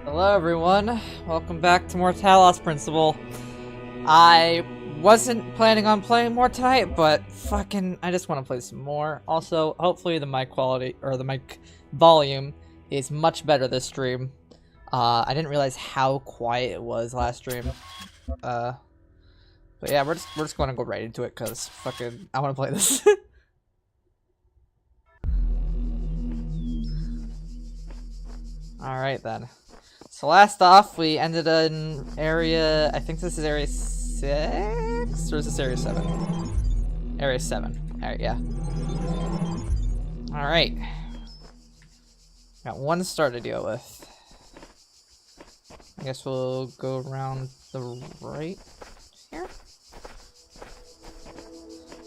Hello everyone, welcome back to more Talos Principle. I wasn't planning on playing more tonight, but fucking, I just want to play some more. Also, hopefully the mic quality, or the mic volume, is much better this stream. I didn't realize how quiet it was last stream. But yeah, we're just going to go right into it, because fucking, I want to play this. Alright then. So last off, we ended in area, I think this is area 6? Or is this area 7? Area 7. Alright, yeah. Alright. Got one star to deal with. I guess we'll go around the right here?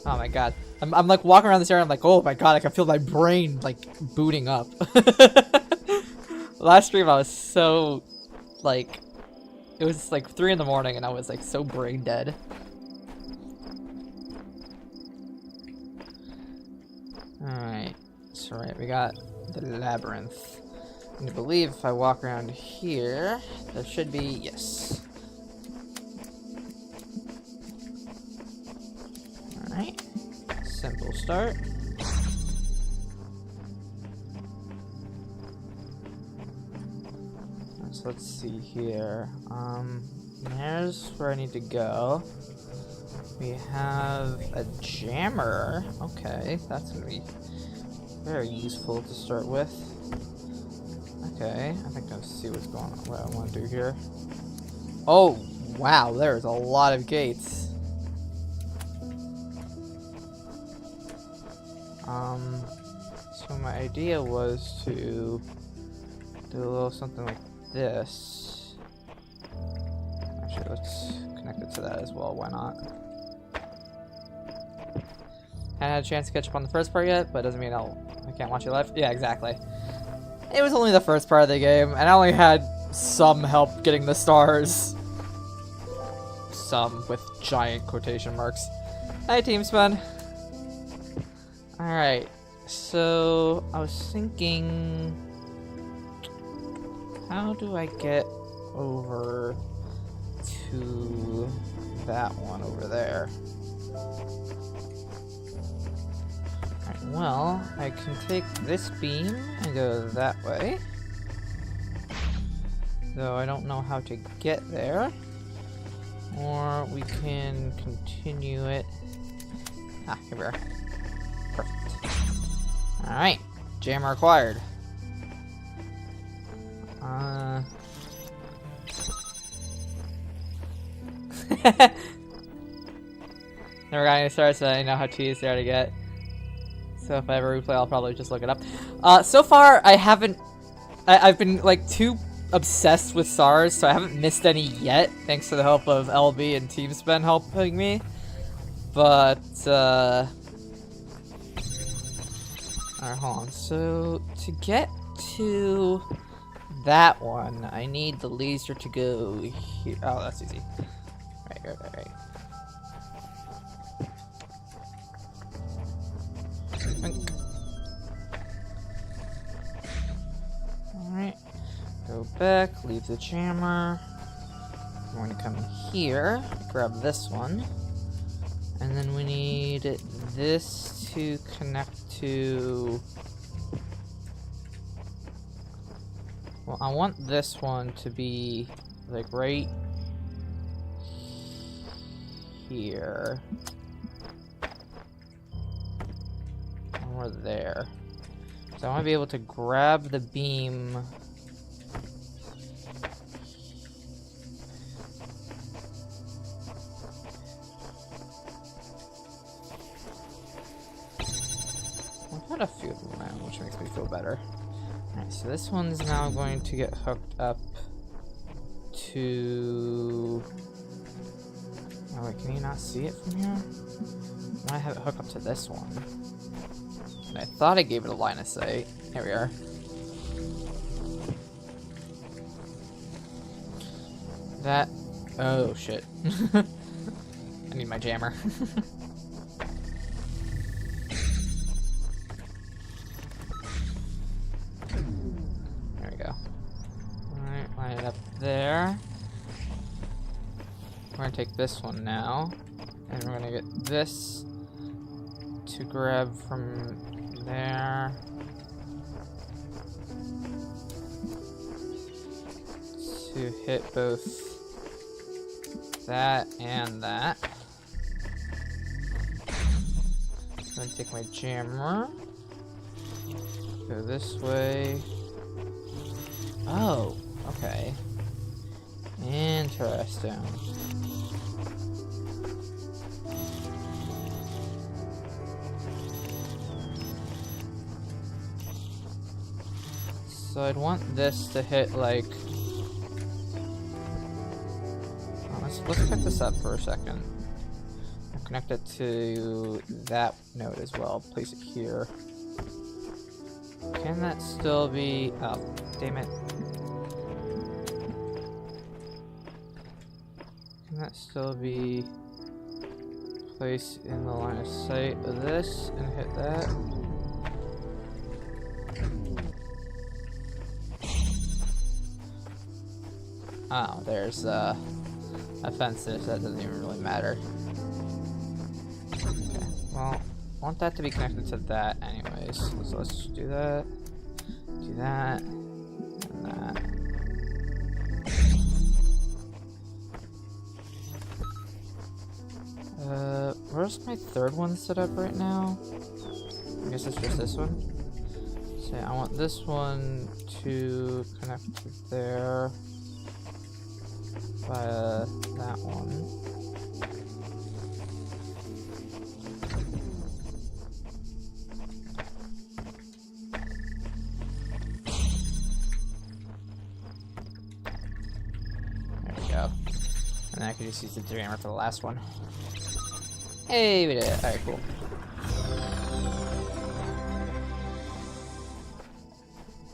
Oh my god. I'm like walking around this area, I'm like, oh my god, I can feel my brain like booting up. Last stream I was so, like, it was like 3 in the morning and I was like so brain dead. Alright, so we got the Labyrinth. And I believe if I walk around here, there should be, yes. Alright, simple start. So let's see here. There's where I need to go. We have a jammer. Okay, that's gonna be very useful to start with. Okay, I think I'll see what's going on, what I want to do here. Oh, wow, there's a lot of gates. So my idea was to do a little something like this. Actually, let's connect it to that as well. Why not? I hadn't had a chance to catch up on the first part yet, but doesn't mean I can't watch it live. Yeah, exactly. It was only the first part of the game, and I only had some help getting the stars. Some with giant quotation marks. Hi, Team Spun. Alright, so I was thinking, how do I get over to that one over there? Alright, well, I can take this beam and go that way. Though I don't know how to get there. Or we can continue it. Ah, here we are. Perfect. Alright, jammer acquired. Never got any stars, so I know how tedious they are to get. So if I ever replay, I'll probably just look it up. So far, I've been like too obsessed with stars, so I haven't missed any yet, thanks to the help of LB and Team Spin helping me. But, alright, hold on. So, to get to that one, I need the laser to go here. Oh, that's easy. Right. Alright. Go back, leave the jammer. I'm going to come here, grab this one. And then we need this to connect to... Well, I want this one to be, like, right here. Or there. So I want to be able to grab the beam got a few of them around, which makes me feel better. Alright, so this one's now going to get hooked up to... Oh wait, can you not see it from here? I have it hooked up to this one. And I thought I gave it a line of sight. Here we are. That... Oh shit. I need my jammer. There we go. Alright, line it up there. We're gonna take this one now. And we're gonna get this to grab from there. To hit both that and that. I'm gonna take my jammer. Go this way. Oh, okay. Interesting. So I'd want this to hit like... Let's pick this up for a second. I'll connect it to that node as well. Place it here. Can that still be... Oh, damn it. Can that still be placed in the line of sight of this and hit that? Oh, there's offensive, so that doesn't even really matter. Okay, well, I want that to be connected to that anyways. So let's do that, and that. Where's my third one set up right now? I guess it's just this one. So I want this one to connect to there. Via that one. There we go. And I can just use the jammer for the last one. Hey, we did it. Alright, cool.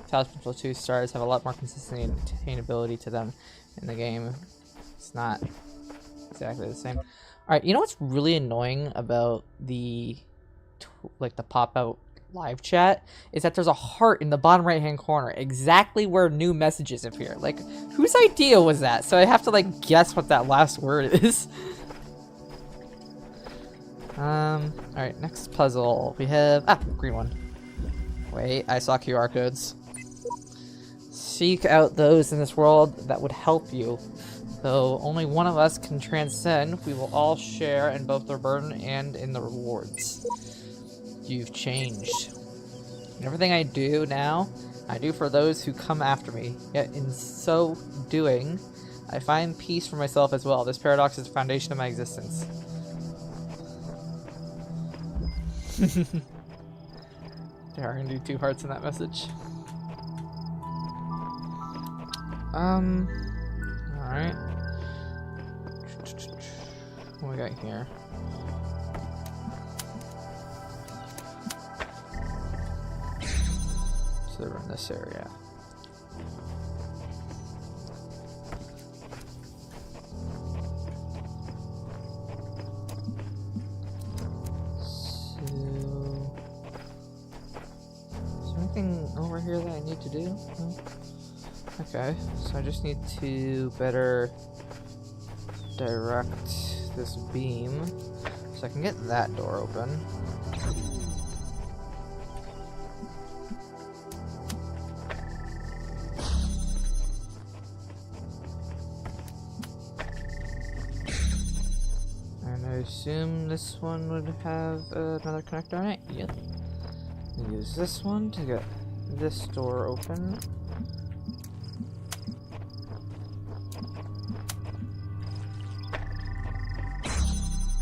Talos Principle 2 stars have a lot more consistency and attainability to them in the game. It's not exactly the same. Alright, you know what's really annoying about the pop-out live chat? Is that there's a heart in the bottom right-hand corner, exactly where new messages appear. Like, whose idea was that? So I have to, like, guess what that last word is. Alright, next puzzle. We have... Ah, green one. Wait, I saw QR codes. Seek out those in this world that would help you. Though only one of us can transcend, we will all share in both the burden and in the rewards. You've changed. And everything I do now, I do for those who come after me. Yet in so doing, I find peace for myself as well. This paradox is the foundation of my existence. There are gonna do 2 hearts in that message. Alright. What we got here? So they're in this area. So... is there anything over here that I need to do? No? Okay, so I just need to better direct this beam so I can get that door open. And I assume this one would have another connector on it? Yep. Use this one to get this door open.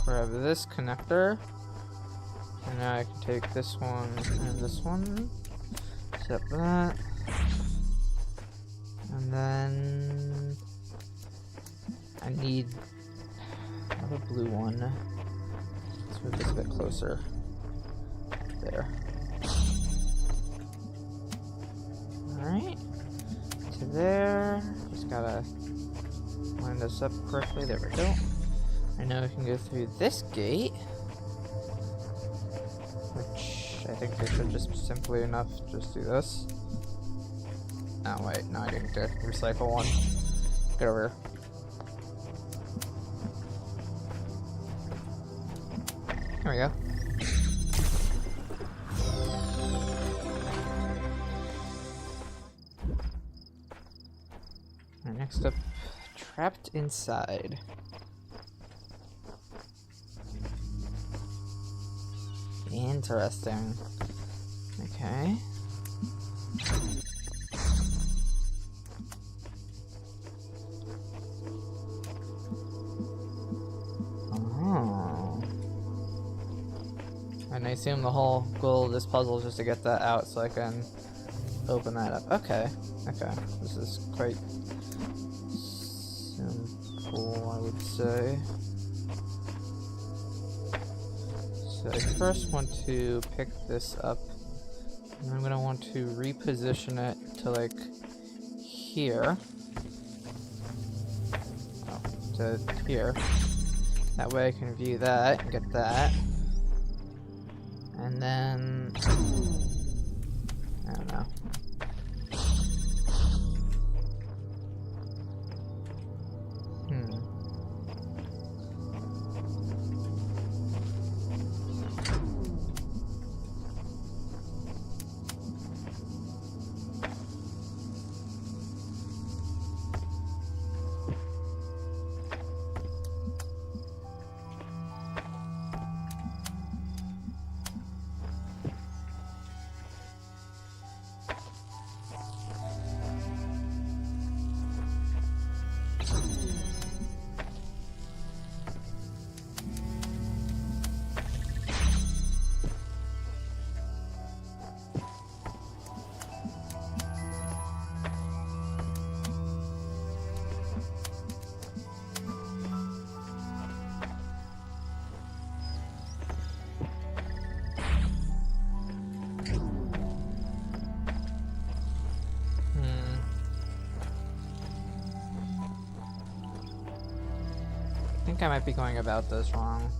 Grab this connector. And now I can take this one and this one. Set that. And then I need another blue one. Let's move this a bit closer. There. Alright. To there. Just gotta line this up correctly. There we go. I know we can go through this gate. Which I think they should just simply enough just do this. Oh wait, no, I didn't do recycle one. Get over here. There we go. Alright, next up, trapped inside. Interesting. Okay. Oh. And I assume the whole goal of this puzzle is just to get that out so I can open that up. Okay. Okay. This is quite simple, I would say. So I first want to pick this up, and I'm going to want to reposition it to like here. Oh, to here. That way I can view that and get that. And then I don't know. I think I might be going about this wrong.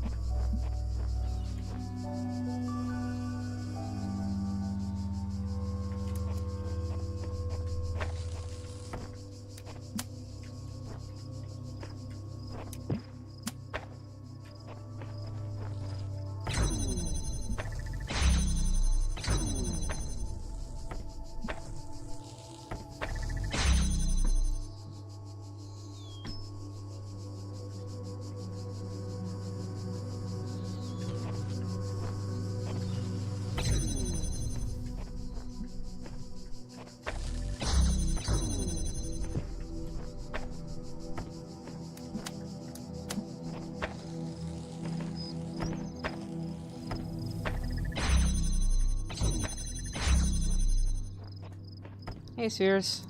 Hey, Sears.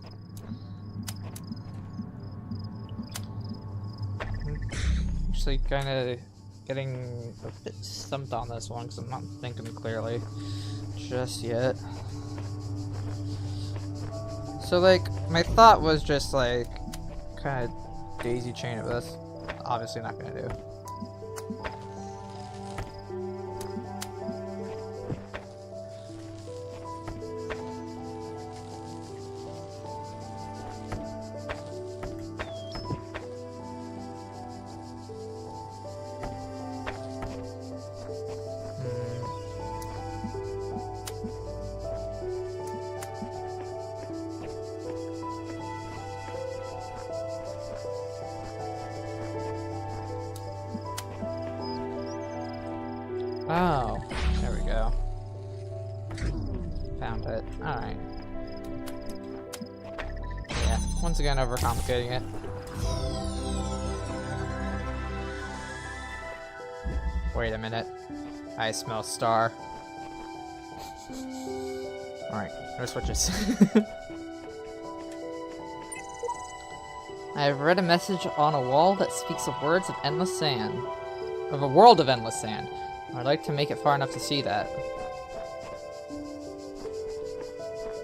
Actually, kind of getting a bit stumped on this one because I'm not thinking clearly just yet. So, like, my thought was just like kind of daisy chain it, but that's obviously not gonna do. Oh, there we go. Found it. Alright. Yeah, once again overcomplicating it. Wait a minute. I smell star. Alright, no switches. I have read a message on a wall that speaks of words of endless sand. Of a world of endless sand. I'd like to make it far enough to see that.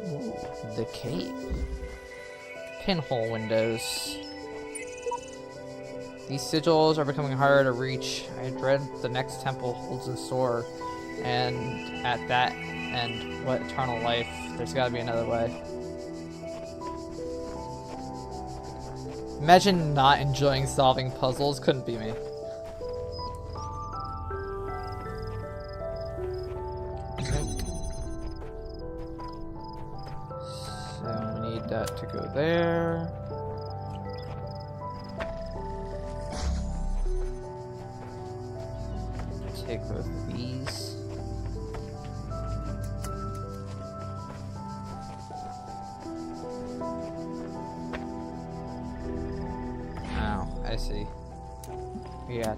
Ooh, the cave. Pinhole Windows. These sigils are becoming harder to reach. I dread the next temple holds in store. And at that end, what eternal life? There's gotta be another way. Imagine not enjoying solving puzzles. Couldn't be me. So we need that to go there. Take both of these. Oh, I see. We got,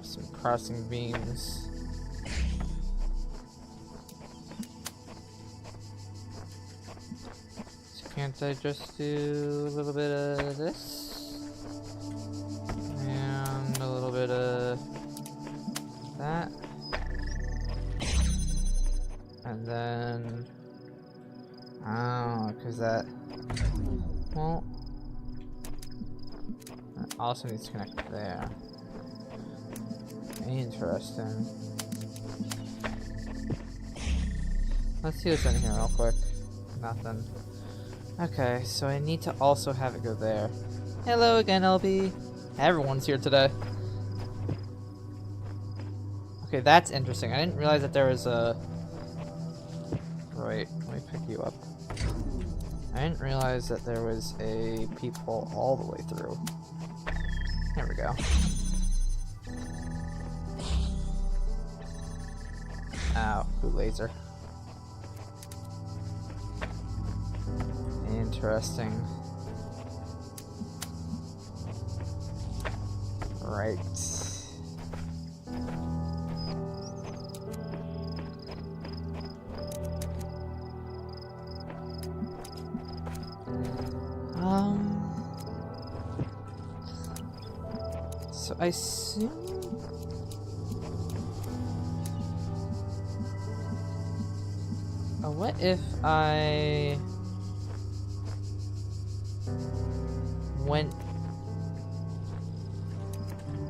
some crossing beams. Can't I just do a little bit of this? And a little bit of that. And then... oh, because that... well... that also needs to connect there. Interesting. Let's see what's in here real quick. Nothing. Okay, so I need to also have it go there. Hello again, LB. Everyone's here today. Okay, that's interesting. I didn't realize that there was a... right, let me pick you up. I didn't realize that there was a peephole all the way through. There we go. Ow, blue laser. Interesting. Right. So I assume... oh, what if I... went...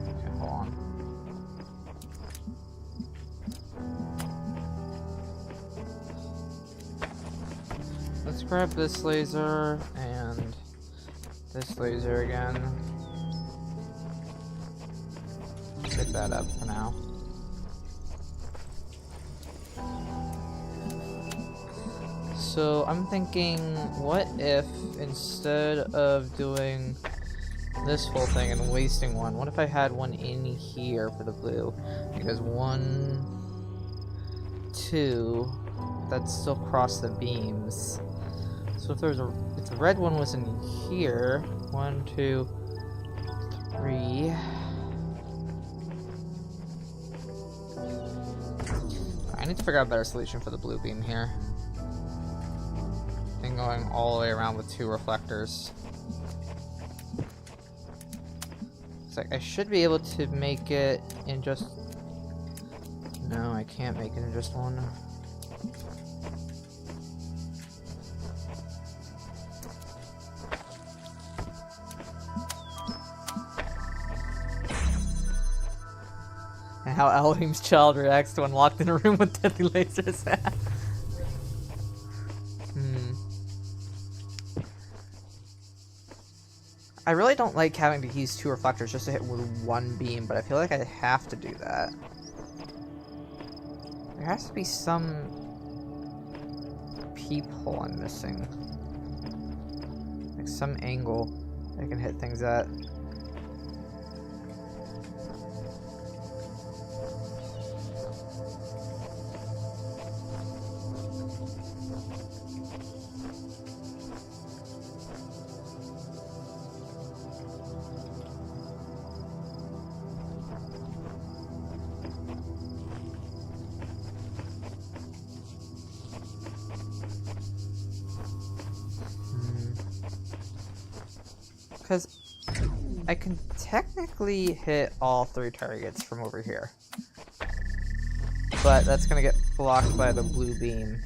okay, hold on. Let's grab this laser and this laser again. Pick that up for now. So I'm thinking, what if instead of doing this whole thing and wasting one, what if I had one in here for the blue? Because 1, 2, that's still across the beams. So if there's if the red one was in here, 1, 2, 3. I need to figure out a better solution for the blue beam here. And going all the way around with 2 reflectors. It's like I should be able to make it in just... no, I can't make it in just one. And how Elohim's child reacts to when locked in a room with deadly lasers. I really don't like having to use 2 reflectors just to hit with 1 beam, but I feel like I have to do that. There has to be some peephole I'm missing. Like some angle I can hit things at. I can technically hit all 3 targets from over here. But that's gonna get blocked by the blue beam.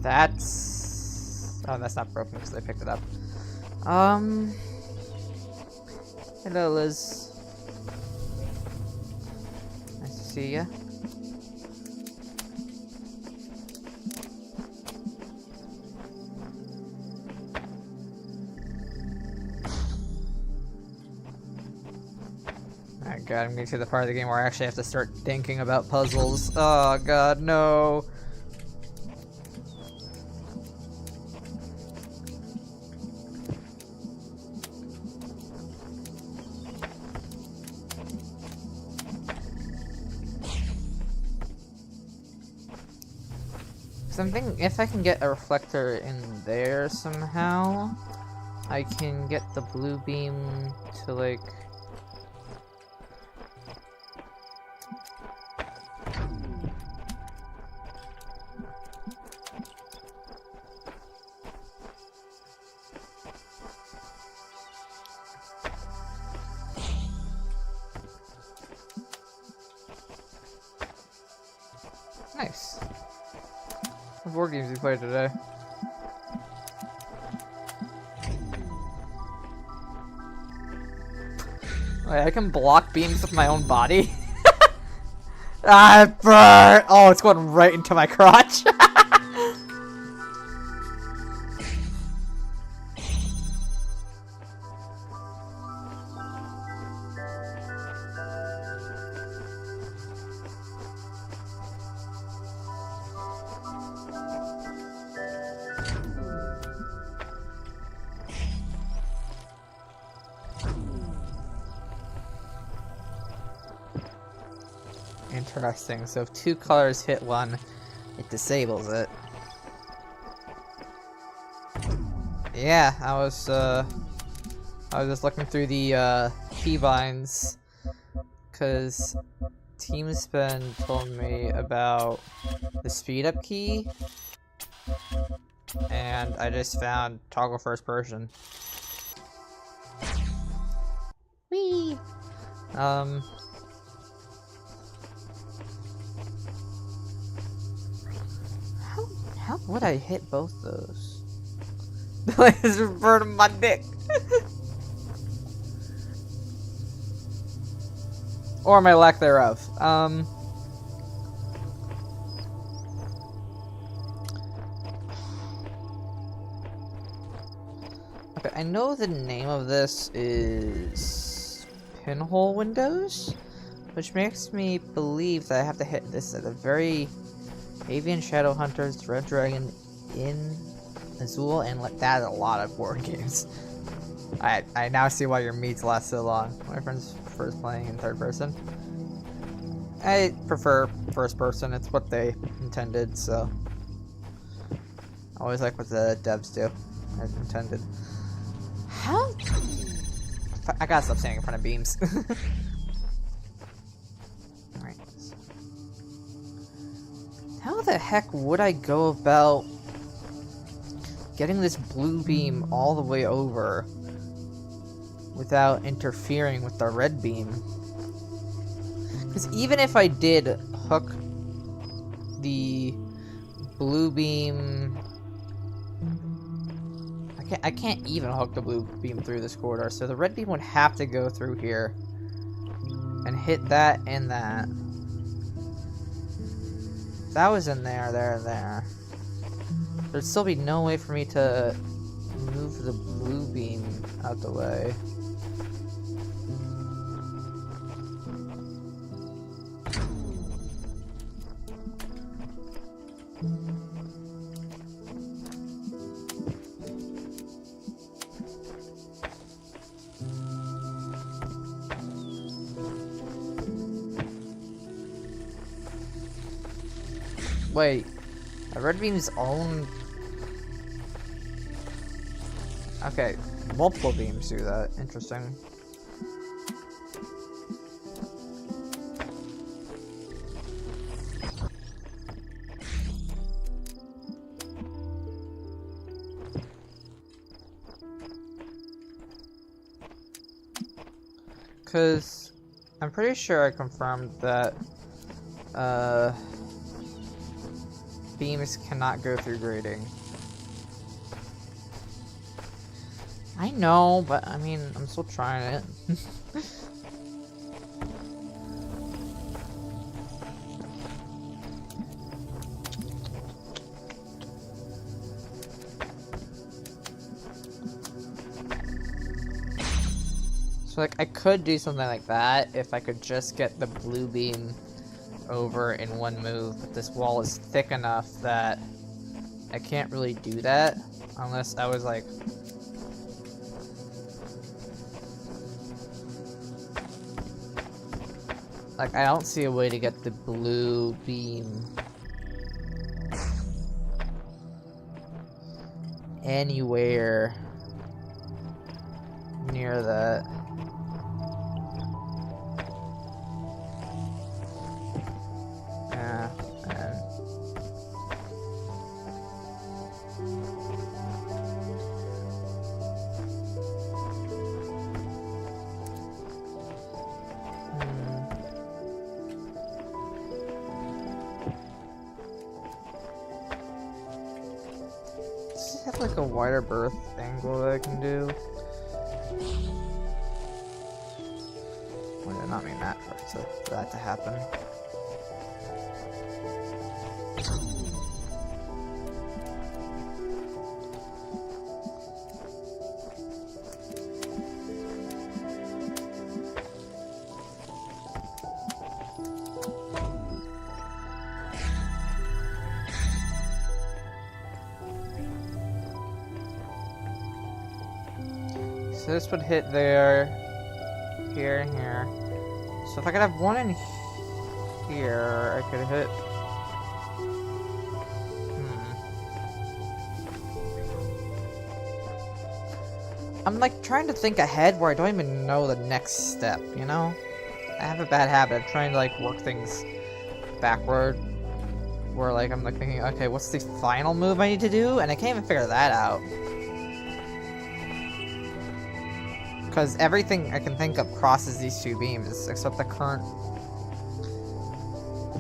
That's... oh, that's not broken because I picked it up. Hello, Liz. Nice to see ya. Oh god, I'm getting to the part of the game where I actually have to start thinking about puzzles. Oh god, no. I'm thinking if I can get a reflector in there somehow, I can get the blue beam to like... Nice. What board games you played today? Wait, I can block beams with my own body? Ah, burn! Oh, it's going right into my crotch. Interesting. So if 2 colors hit one, it disables it. Yeah, I was just looking through the keybinds because Teamspin told me about the speed up key, and I just found toggle first person. Whee! How would I hit both those? Like, it's burning my dick. Or my lack thereof. Okay, I know the name of this is Pinhole Windows, which makes me believe that I have to hit this at a very Avian Shadowhunters, Red Dragon in Azul, and that a lot of board games. I now see why your meets last so long. My friends first playing in third person. I prefer first person, it's what they intended, so. I always like what the devs do, as intended. How? I gotta stop standing in front of beams. Alright. How the heck would I go about getting this blue beam all the way over without interfering with the red beam? Because even if I did hook the blue beam, I can't even hook the blue beam through this corridor, so the red beam would have to go through here and hit that and that. If that was in there, there. There'd still be no way for me to move the blue beam out the way. Wait, a red beam's own Okay, multiple beams do that. Interesting. Because I'm pretty sure I confirmed that beams cannot go through grating. I know, but I mean, I'm still trying it. So, like, I could do something like that if I could just get the blue beam over in one move, but this wall is thick enough that I can't really do that unless I was like... Like, I don't see a way to get the blue beam anywhere near that. Yeah, man. Have like a wider berth angle that I can do. Well, I did not mean that for that to happen. So this would hit there, here, and here. So if I could have one in here, I could hit... I'm like trying to think ahead where I don't even know the next step, you know? I have a bad habit of trying to like work things backward. Where like I'm like thinking, okay, what's the final move I need to do? And I can't even figure that out. Because everything I can think of crosses these two beams, except the current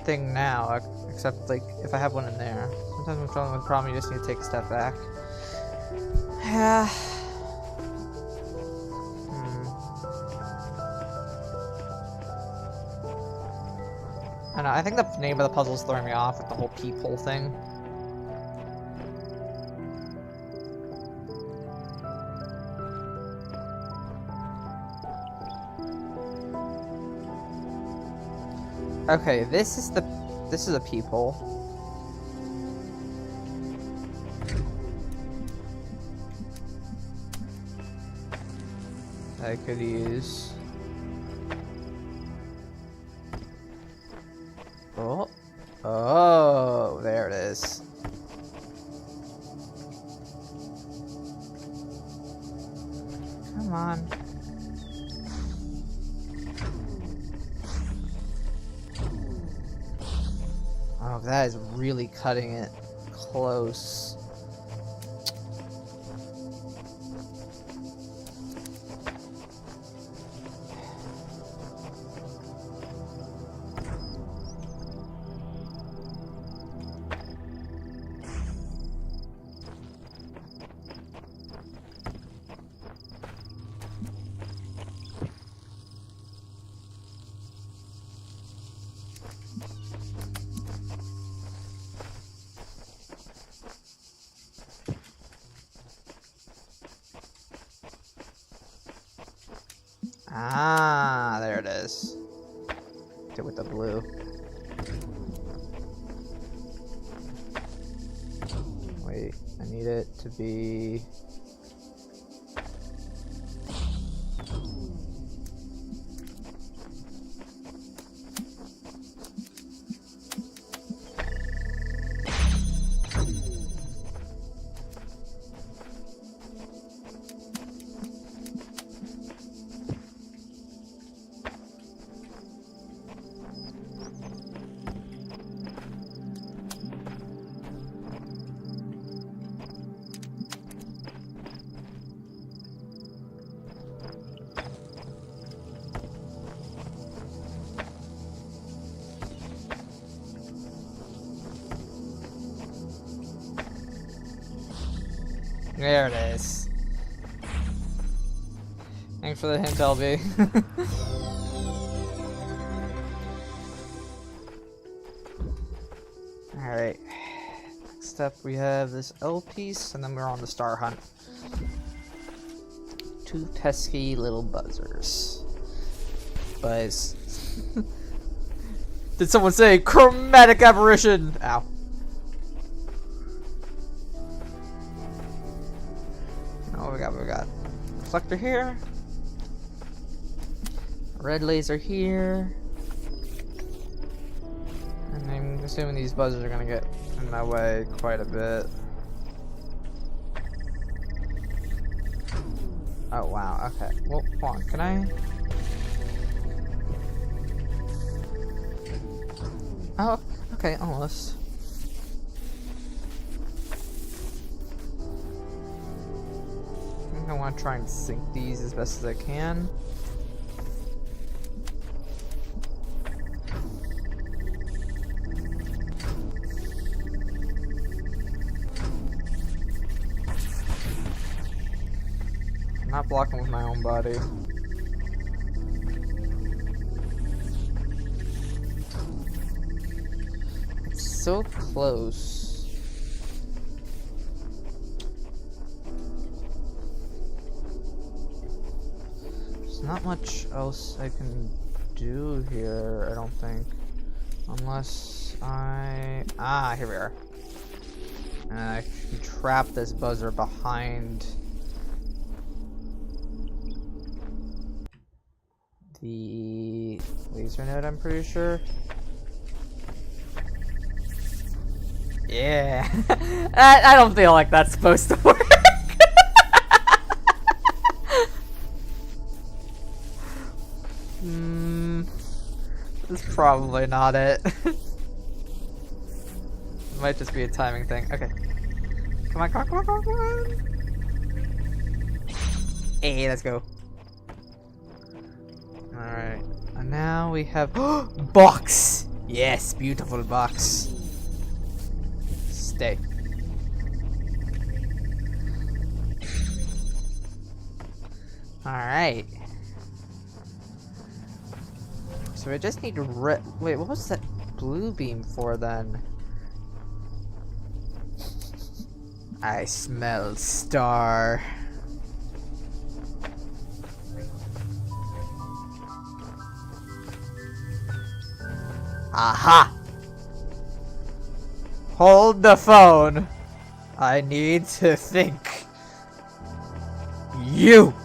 thing now, except like if I have one in there. Sometimes when struggling with a problem, you just need to take a step back. Yeah. I don't know, I think the name of the puzzle is throwing me off with the whole peephole thing. Okay, this is a peephole. I could use. Oh, there it is. Come on. Oh, that is really cutting it close. Ah, there it is. Get with the blue. Wait, I need it to be... There it is. Thanks for the hint, LB. Alright. Next up we have this L piece, and then we're on the star hunt. 2 pesky little buzzers. Buzz. Did someone say chromatic aberration? Ow. Oh, we got reflector here. Red laser here. And I'm assuming these buzzers are gonna get in my way quite a bit. Oh wow, okay. Well, hold on, can I? Oh, okay, almost. I think I want to try and sink these as best as I can. I'm not blocking with my own body. So close. There's not much else I can do here, I don't think. Unless I... Ah, here we are. And I can trap this buzzer behind the laser node, I'm pretty sure. Yeah, I don't feel like that's supposed to work. That's probably not it. It might just be a timing thing. Okay. Come on, come on, come on, come on, come on. Hey, let's go. Alright. And now we have box! Yes, beautiful box. Stay. Alright. So I just need to wait, what was that blue beam for then? I smell star. Aha! Hold the phone. I need to think. You!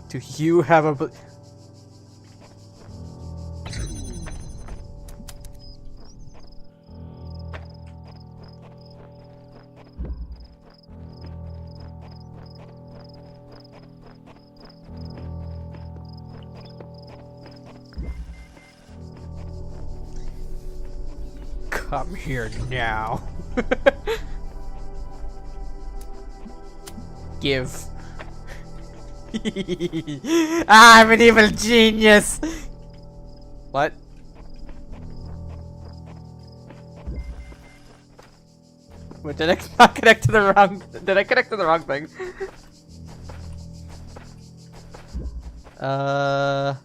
Do you have a... Come here now. Give. I'm an evil genius. What? What, did I not connect to the wrong? Did I connect to the wrong thing? Oh.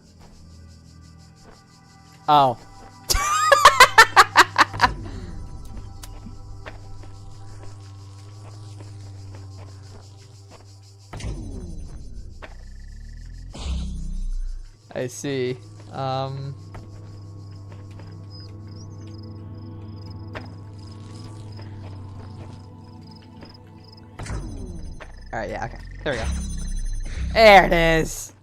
I see. Alright, yeah, okay. There we go. There it is!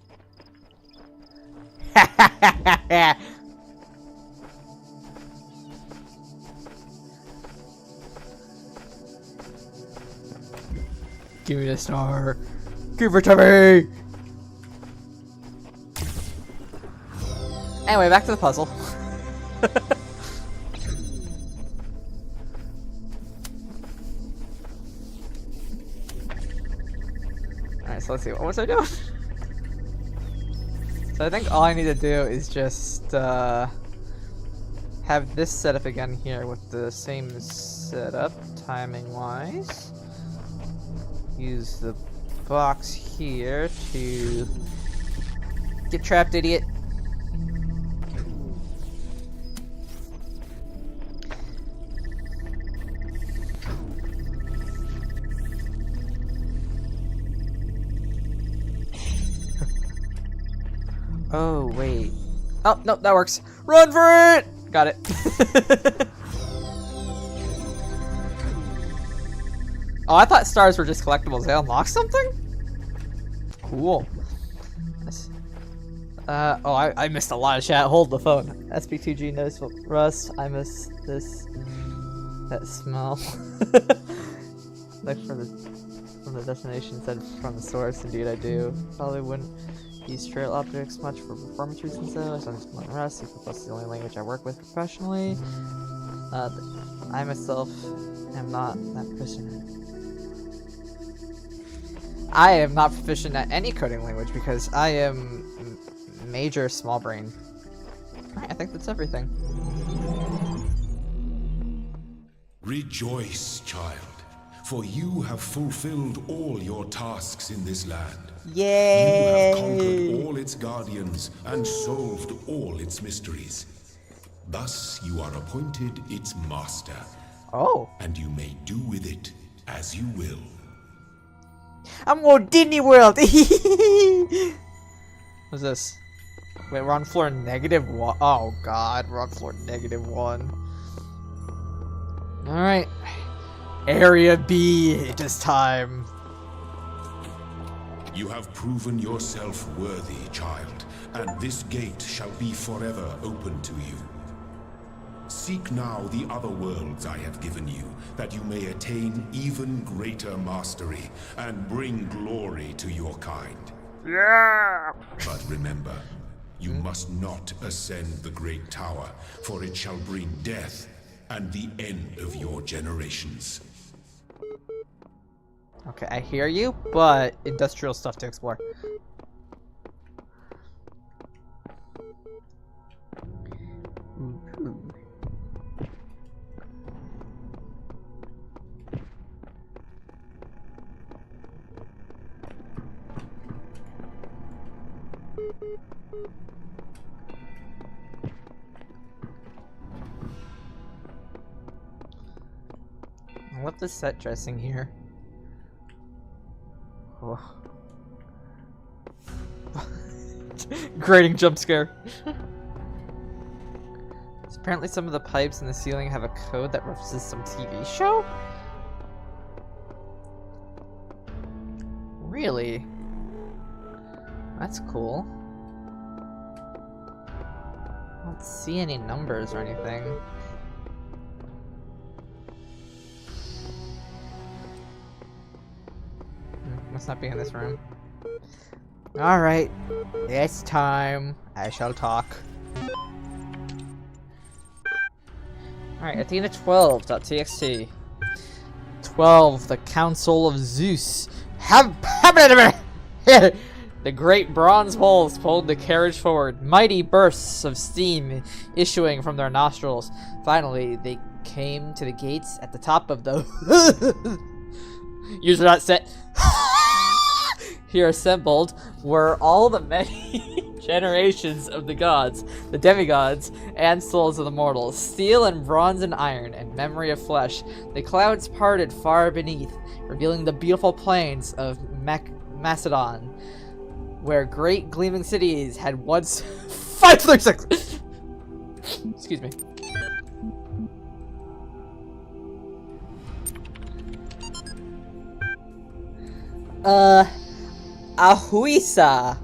Give me the star. Give it to me! Anyway, back to the puzzle. Alright, so let's see. What was I doing? So I think all I need to do is just have this setup again here with the same setup timing-wise. Use the box here to get trapped, idiot. Oh, wait. Oh, no, that works. Run for it! Got it. Oh, I thought stars were just collectibles. They unlock something? Cool. Oh, I missed a lot of chat. Hold the phone. SB2G knows Rust. I miss this. That smell. Like from the destination said from the source. Indeed, I do. Probably wouldn't use trail objects much for performance reasons though, so I'm just playing Rust. C++ is the only language I work with professionally. I myself am not that proficient. I am not proficient at any coding language because I am major small brain. Alright, I think that's everything. Rejoice, child, for you have fulfilled all your tasks in this land. Yay! You have conquered all its guardians and solved all its mysteries. Thus, you are appointed its master. Oh. And you may do with it as you will. I'm going Disney World! What's this? Wait, we're on floor -1. Oh god, we're on floor -1. Alright. Area B, it is time. You have proven yourself worthy, child, and this gate shall be forever open to you. Seek now the other worlds I have given you, that you may attain even greater mastery and bring glory to your kind. Yeah! But remember, you must not ascend the great tower, for it shall bring death and the end of your generations. Okay, I hear you, but industrial stuff to explore. I love the set dressing here. Oh. Grating jump scare. Apparently some of the pipes in the ceiling have a code that references some TV show? Really? That's cool. I don't see any numbers or anything. Must not be in this room. Alright, it's time. I shall talk. Alright, Athena 12.txt. 12, the Council of Zeus. The great bronze poles pulled the carriage forward, mighty bursts of steam issuing from their nostrils. Finally, they came to the gates at the top of the user not set. Here assembled were all the many generations of the gods, the demigods, and souls of the mortals, steel and bronze and iron, and memory of flesh. The clouds parted far beneath, revealing the beautiful plains of Macedon, where great gleaming cities had once 536. Excuse me. Ahuisa,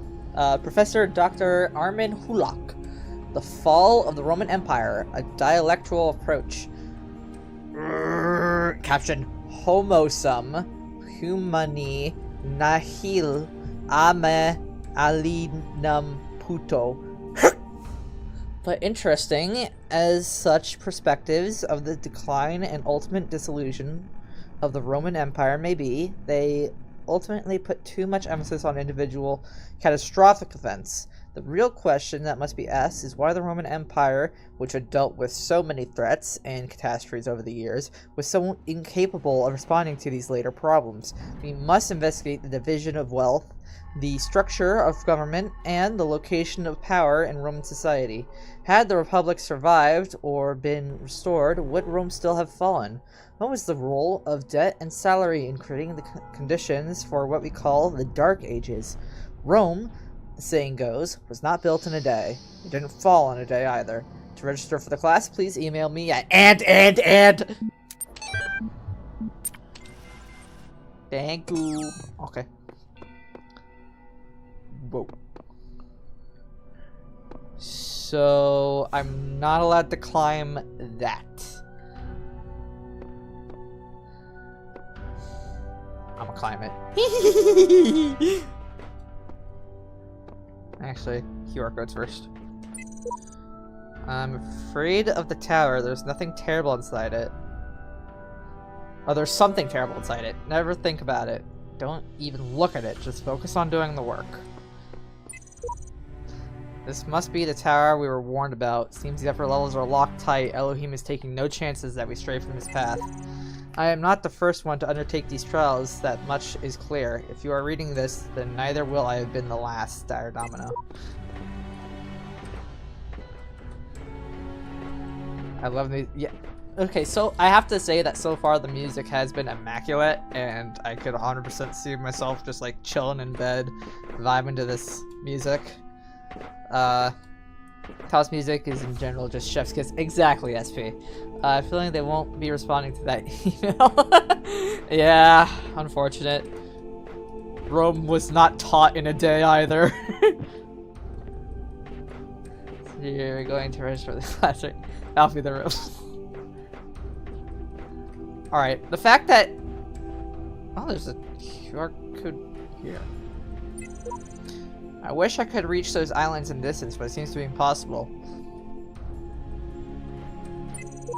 Professor Dr. Armin Hulak. The Fall of the Roman Empire, a dialectical approach. Caption: Homo sum humani nihil ame alinam puto. But interesting, as such perspectives of the decline and ultimate dissolution of the Roman Empire may be, they ultimately put too much emphasis on individual catastrophic events. The real question that must be asked is why the Roman Empire, which had dealt with so many threats and catastrophes over the years, was so incapable of responding to these later problems. We must investigate the division of wealth, the structure of government, and the location of power in Roman society. Had the Republic survived or been restored, would Rome still have fallen? What was the role of debt and salary in creating the conditions for what we call the Dark Ages? Rome, the saying goes, was not built in a day. It didn't fall in a day either. To register for the class, please email me at and. Thank you. Okay. Whoa. So, I'm not allowed to climb that. I'm gonna climb it. Actually, QR codes first. I'm afraid of the tower. There's nothing terrible inside it. Oh, there's something terrible inside it. Never think about it. Don't even look at it. Just focus on doing the work. This must be the tower we were warned about. Seems the upper levels are locked tight. Elohim is taking no chances that we stray from his path. I am not the first one to undertake these trials, that much is clear. If you are reading this, then neither will I have been the last, Dire Domino. I love the... yeah. Okay, so I have to say that so far the music has been immaculate, and I could 100% see myself just like chilling in bed, vibing to this music. Talos music is in general just chef's kiss. Exactly, SP. Feeling they won't be responding to that email. Yeah, unfortunate. Rome was not taught in a day either. So you're going to register for the class, right? That'll be the room. Alright, the fact that... oh, there's a QR code here. I wish I could reach those islands in distance, but it seems to be impossible.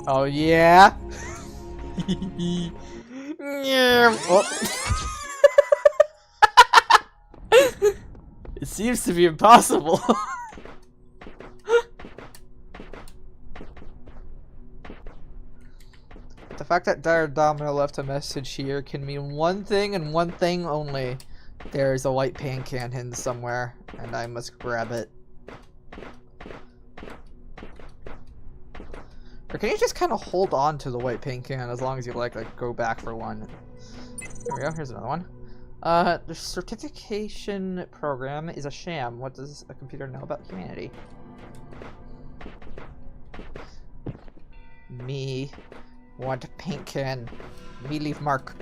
Oh, yeah? Oh. It seems to be impossible. The fact that Dire Domino left a message here can mean one thing and one thing only. There's a white paint can hidden somewhere, and I must grab it. Or can you just kind of hold on to the white paint can as long as you like go back for one? There we go, here's another one. The certification program is a sham. What does a computer know about humanity? Me want a paint can. Me leave mark.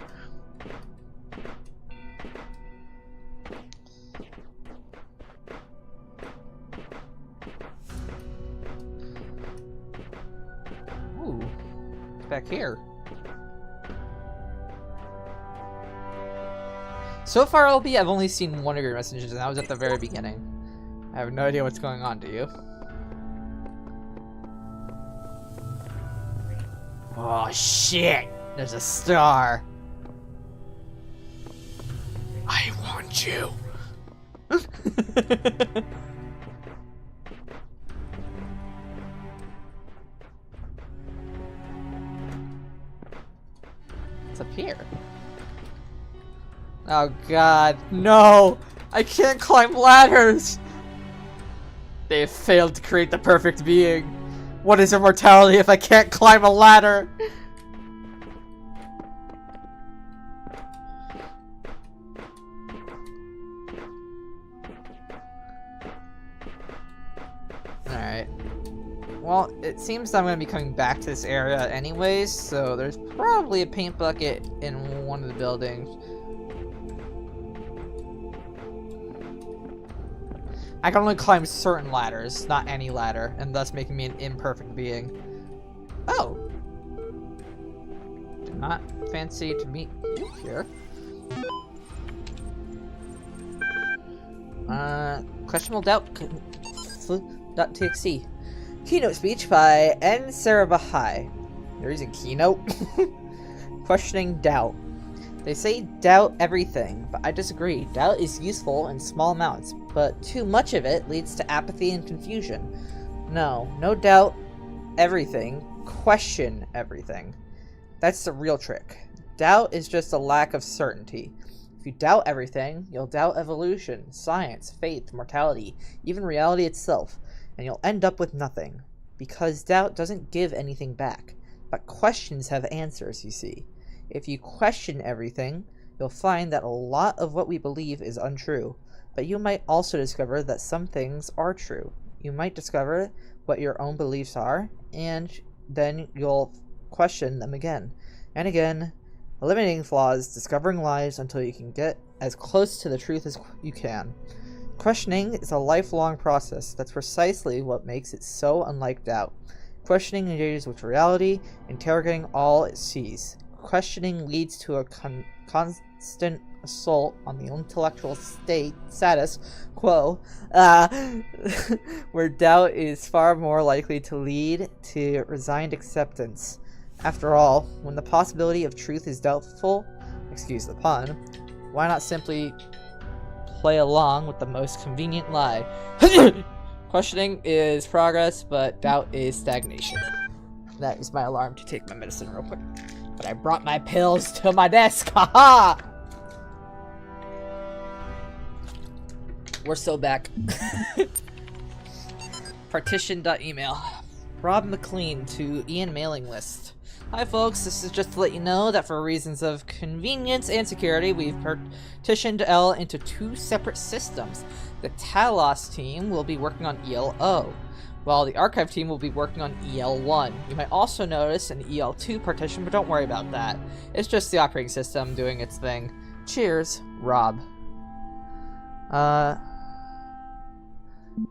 Ooh, back here. So far, LB, I've only seen one of your messages, and that was at the very beginning. I have no idea what's going on, do you? Oh, shit! There's a star! I want you! It's up here. Oh god, no! I can't climb ladders! They have failed to create the perfect being. What is immortality if I can't climb a ladder? Alright. Well, it seems I'm going to be coming back to this area anyways, so there's probably a paint bucket in one of the buildings. I can only climb certain ladders, not any ladder, and thus making me an imperfect being. Oh! Did not fancy to meet you here. Questionable doubt.txt. Keynote speech by N. Sarah Bahai. You're using Keynote? Questioning doubt. They say doubt everything, but I disagree. Doubt is useful in small amounts, but too much of it leads to apathy and confusion. No doubt everything. Question everything. That's the real trick. Doubt is just a lack of certainty. If you doubt everything, you'll doubt evolution, science, faith, mortality, even reality itself, and you'll end up with nothing. Because doubt doesn't give anything back, but questions have answers, you see. If you question everything, you'll find that a lot of what we believe is untrue, but you might also discover that some things are true. You might discover what your own beliefs are, and then you'll question them again and again, eliminating flaws, discovering lies until you can get as close to the truth as you can. Questioning is a lifelong process. That's precisely what makes it so unlike doubt. Questioning engages with reality, interrogating all it sees. Questioning leads to a constant assault on the intellectual status quo, where doubt is far more likely to lead to resigned acceptance. After all, when the possibility of truth is doubtful, excuse the pun, why not simply play along with the most convenient lie? Questioning is progress, but doubt is stagnation. That is my alarm to take my medicine real quick. But I brought my pills to my desk. Haha! We're so back. Partition.email. Rob McLean to Ian mailing list. Hi folks, this is just to let you know that for reasons of convenience and security, we've partitioned L into two separate systems. The Talos team will be working on ELO, while the Archive team will be working on EL1. You might also notice an EL2 partition, but don't worry about that. It's just the operating system doing its thing. Cheers, Rob.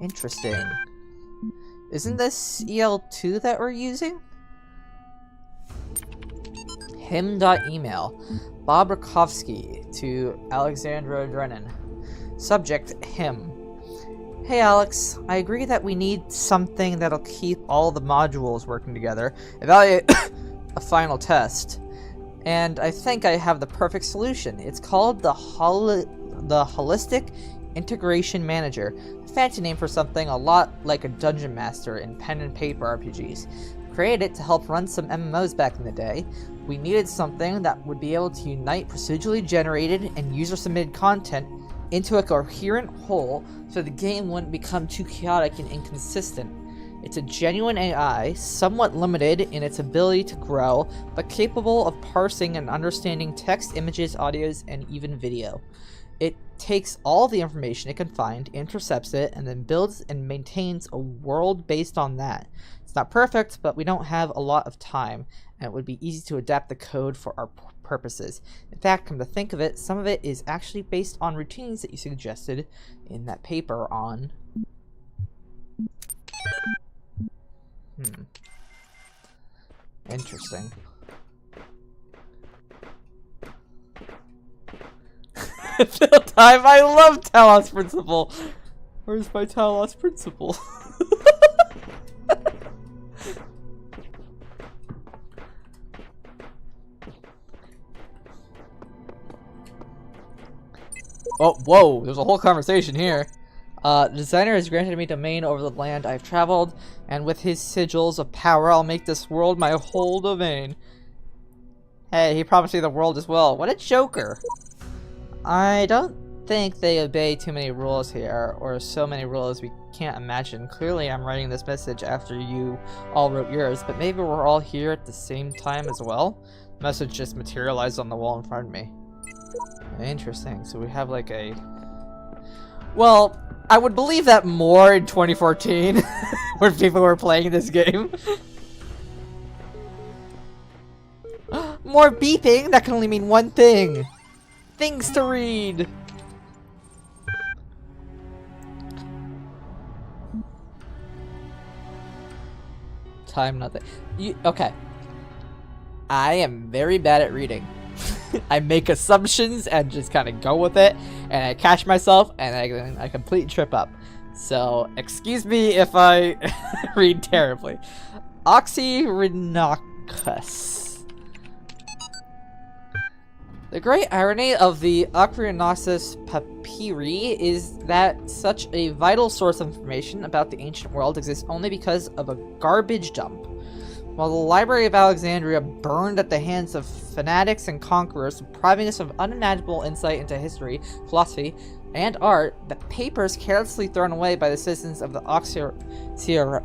Interesting. Isn't this EL2 that we're using? Him.email. Bob Rakowski to Alexandra Drennan. Subject, him. Hey Alex, I agree that we need something that'll keep all the modules working together, evaluate a final test, and I think I have the perfect solution. It's called the Holistic Integration Manager, a fancy name for something a lot like a dungeon master in pen and paper RPGs. Created it to help run some MMOs back in the day. We needed something that would be able to unite procedurally generated and user-submitted content into a coherent whole so the game wouldn't become too chaotic and inconsistent. It's a genuine AI, somewhat limited in its ability to grow, but capable of parsing and understanding text, images, audios, and even video. It takes all the information it can find, intercepts it, and then builds and maintains a world based on that. It's not perfect, but we don't have a lot of time, and it would be easy to adapt the code for our purposes. In fact, come to think of it, some of it is actually based on routines that you suggested in that paper on... Interesting. Fill time! I love Talos Principle! Where's my Talos Principle? Oh, whoa, there's a whole conversation here. The designer has granted me domain over the land I've traveled, and with his sigils of power, I'll make this world my whole domain. Hey, he promised me the world as well. What a joker. I don't think they obey too many rules here, or so many rules we can't imagine. Clearly, I'm writing this message after you all wrote yours, but maybe we're all here at the same time as well? The message just materialized on the wall in front of me. Interesting. So we have like a... Well, I would believe that more in 2014 when people were playing this game. More beeping? That can only mean one thing. Things to read. Time nothing. Okay. I am very bad at reading. I make assumptions and just kind of go with it, and I catch myself, and I completely trip up. So, excuse me if I read terribly. Oxyrhynchus. The great irony of the Ocrionosis papyri is that such a vital source of information about the ancient world exists only because of a garbage dump. While the Library of Alexandria burned at the hands of fanatics and conquerors, depriving us of unimaginable insight into history, philosophy, and art, the papers carelessly thrown away by the citizens of the Oxyrhynchus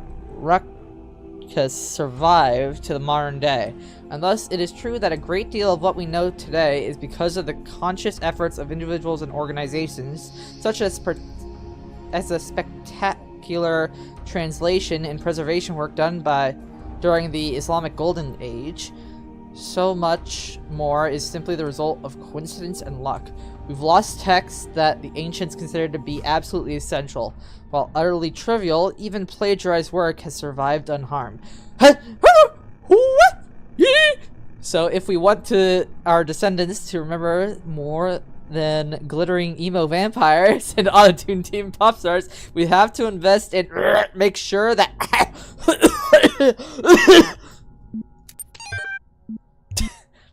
survived to the modern day. And thus, it is true that a great deal of what we know today is because of the conscious efforts of individuals and organizations, such as the spectacular translation and preservation work done during the Islamic Golden Age. So much more is simply the result of coincidence and luck. We've lost texts that the ancients considered to be absolutely essential. While utterly trivial, even plagiarized work has survived unharmed. So if we want our descendants to remember more than glittering emo vampires and auto-tuned teen pop stars, we have to invest in make sure that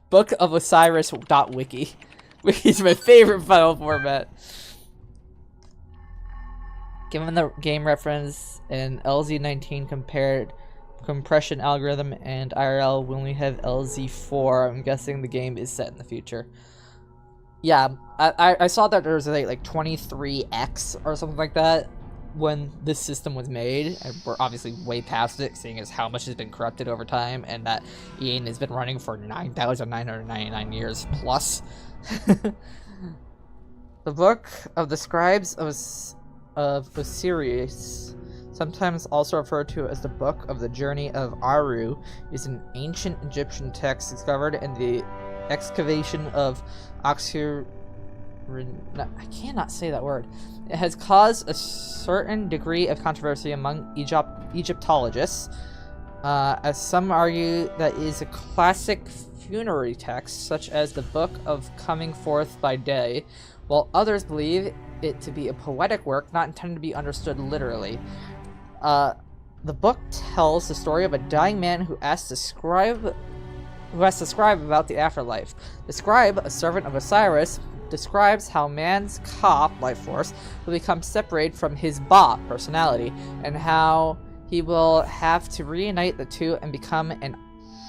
Book of Osiris.wiki. Wiki's my favorite file format. Given the game reference and LZ19 compared compression algorithm and IRL, we only have LZ4. I'm guessing the game is set in the future. Yeah, I saw that there was like 23x or something like that when this system was made, and we're obviously way past it, seeing as how much has been corrupted over time, and that EA has been running for 9,999 years plus. The Book of the Scribes of Osiris, sometimes also referred to as the Book of the Journey of Aru, is an ancient Egyptian text discovered in the excavation of I cannot say that word. It has caused a certain degree of controversy among Egyptologists, as some argue that it is a classic funerary text, such as the Book of Coming Forth by Day, while others believe it to be a poetic work not intended to be understood literally. The book tells the story of a dying man who has to scribe about the afterlife. The scribe, a servant of Osiris, describes how man's Ka, life force, will become separated from his Ba, personality, and how he will have to reunite the two and become an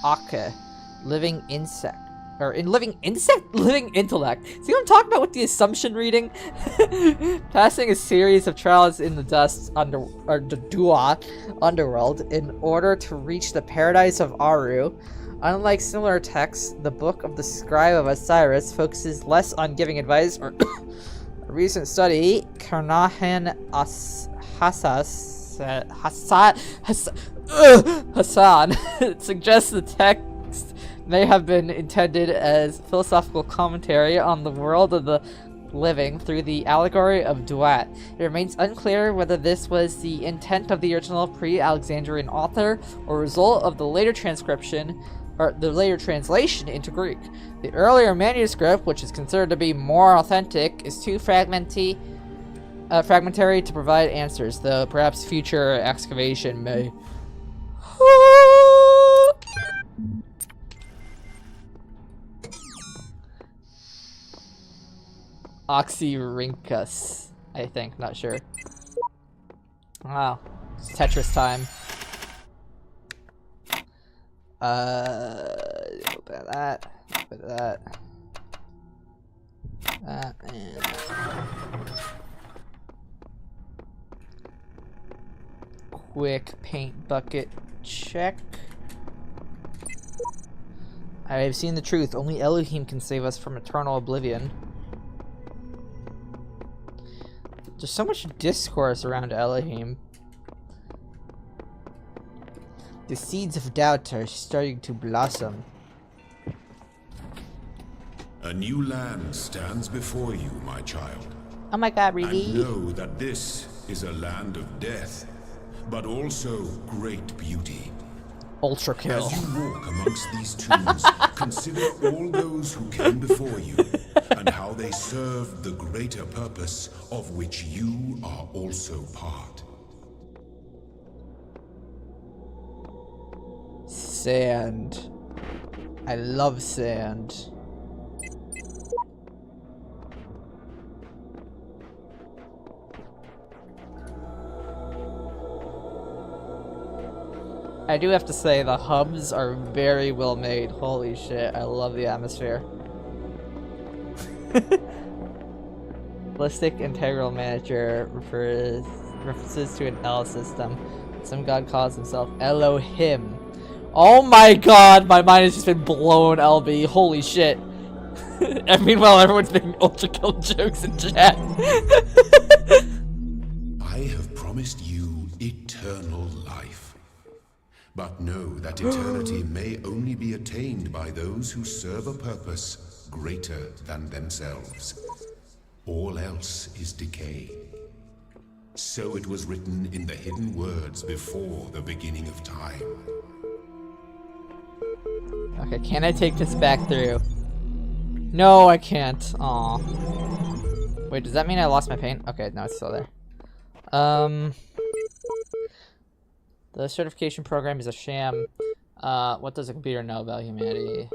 Ake, living intellect. See what I'm talking about with the assumption reading? Passing a series of trials in the dust the Dua underworld in order to reach the paradise of Aru. Unlike similar texts, the Book of the Scribe of Osiris focuses less on giving advice or a recent study, Karnahan Hassan suggests the text may have been intended as philosophical commentary on the world of the living through the allegory of Duat. It remains unclear whether this was the intent of the original pre-Alexandrian author or a result of the later translation into Greek. The earlier manuscript, which is considered to be more authentic, is too fragmentary to provide answers, though perhaps future excavation may. Oxyrhynchus, I think, not sure. Wow, it's Tetris time. Open that, and quick paint bucket check. I have seen the truth. Only Elohim can save us from eternal oblivion. There's so much discourse around Elohim. The seeds of doubt are starting to blossom. A new land stands before you, my child. Oh my god, really? And know that this is a land of death, but also great beauty. Ultra kill. As you walk amongst these tombs, consider all those who came before you, and how they served the greater purpose of which you are also part. Sand. I love sand. I do have to say the hubs are very well made. Holy shit, I love the atmosphere. Ballistic Integral Manager references to an L system. Some god calls himself Elohim. Oh my god, my mind has just been blown, LB. Holy shit. And meanwhile, everyone's making ultra kill jokes in chat. I have promised you eternal life. But know that eternity may only be attained by those who serve a purpose greater than themselves. All else is decay. So it was written in the hidden words before the beginning of time. Okay, can I take this back through? No, I can't. Aw. Wait, does that mean I lost my paint? Okay, no, it's still there. The certification program is a sham. What does a computer know about humanity?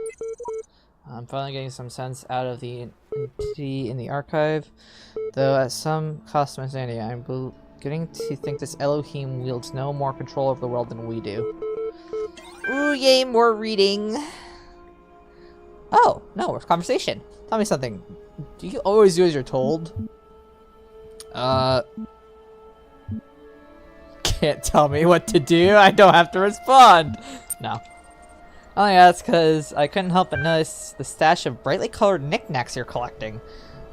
I'm finally getting some sense out of the entity in the archive. Though at some cost to my sanity, I'm beginning to think this Elohim wields no more control over the world than we do. Ooh, yay, more reading. Oh, no, we're conversation. Tell me something. Do you always do as you're told? Can't tell me what to do. I don't have to respond. No. Oh yeah, that's because I couldn't help but notice the stash of brightly colored knickknacks you're collecting.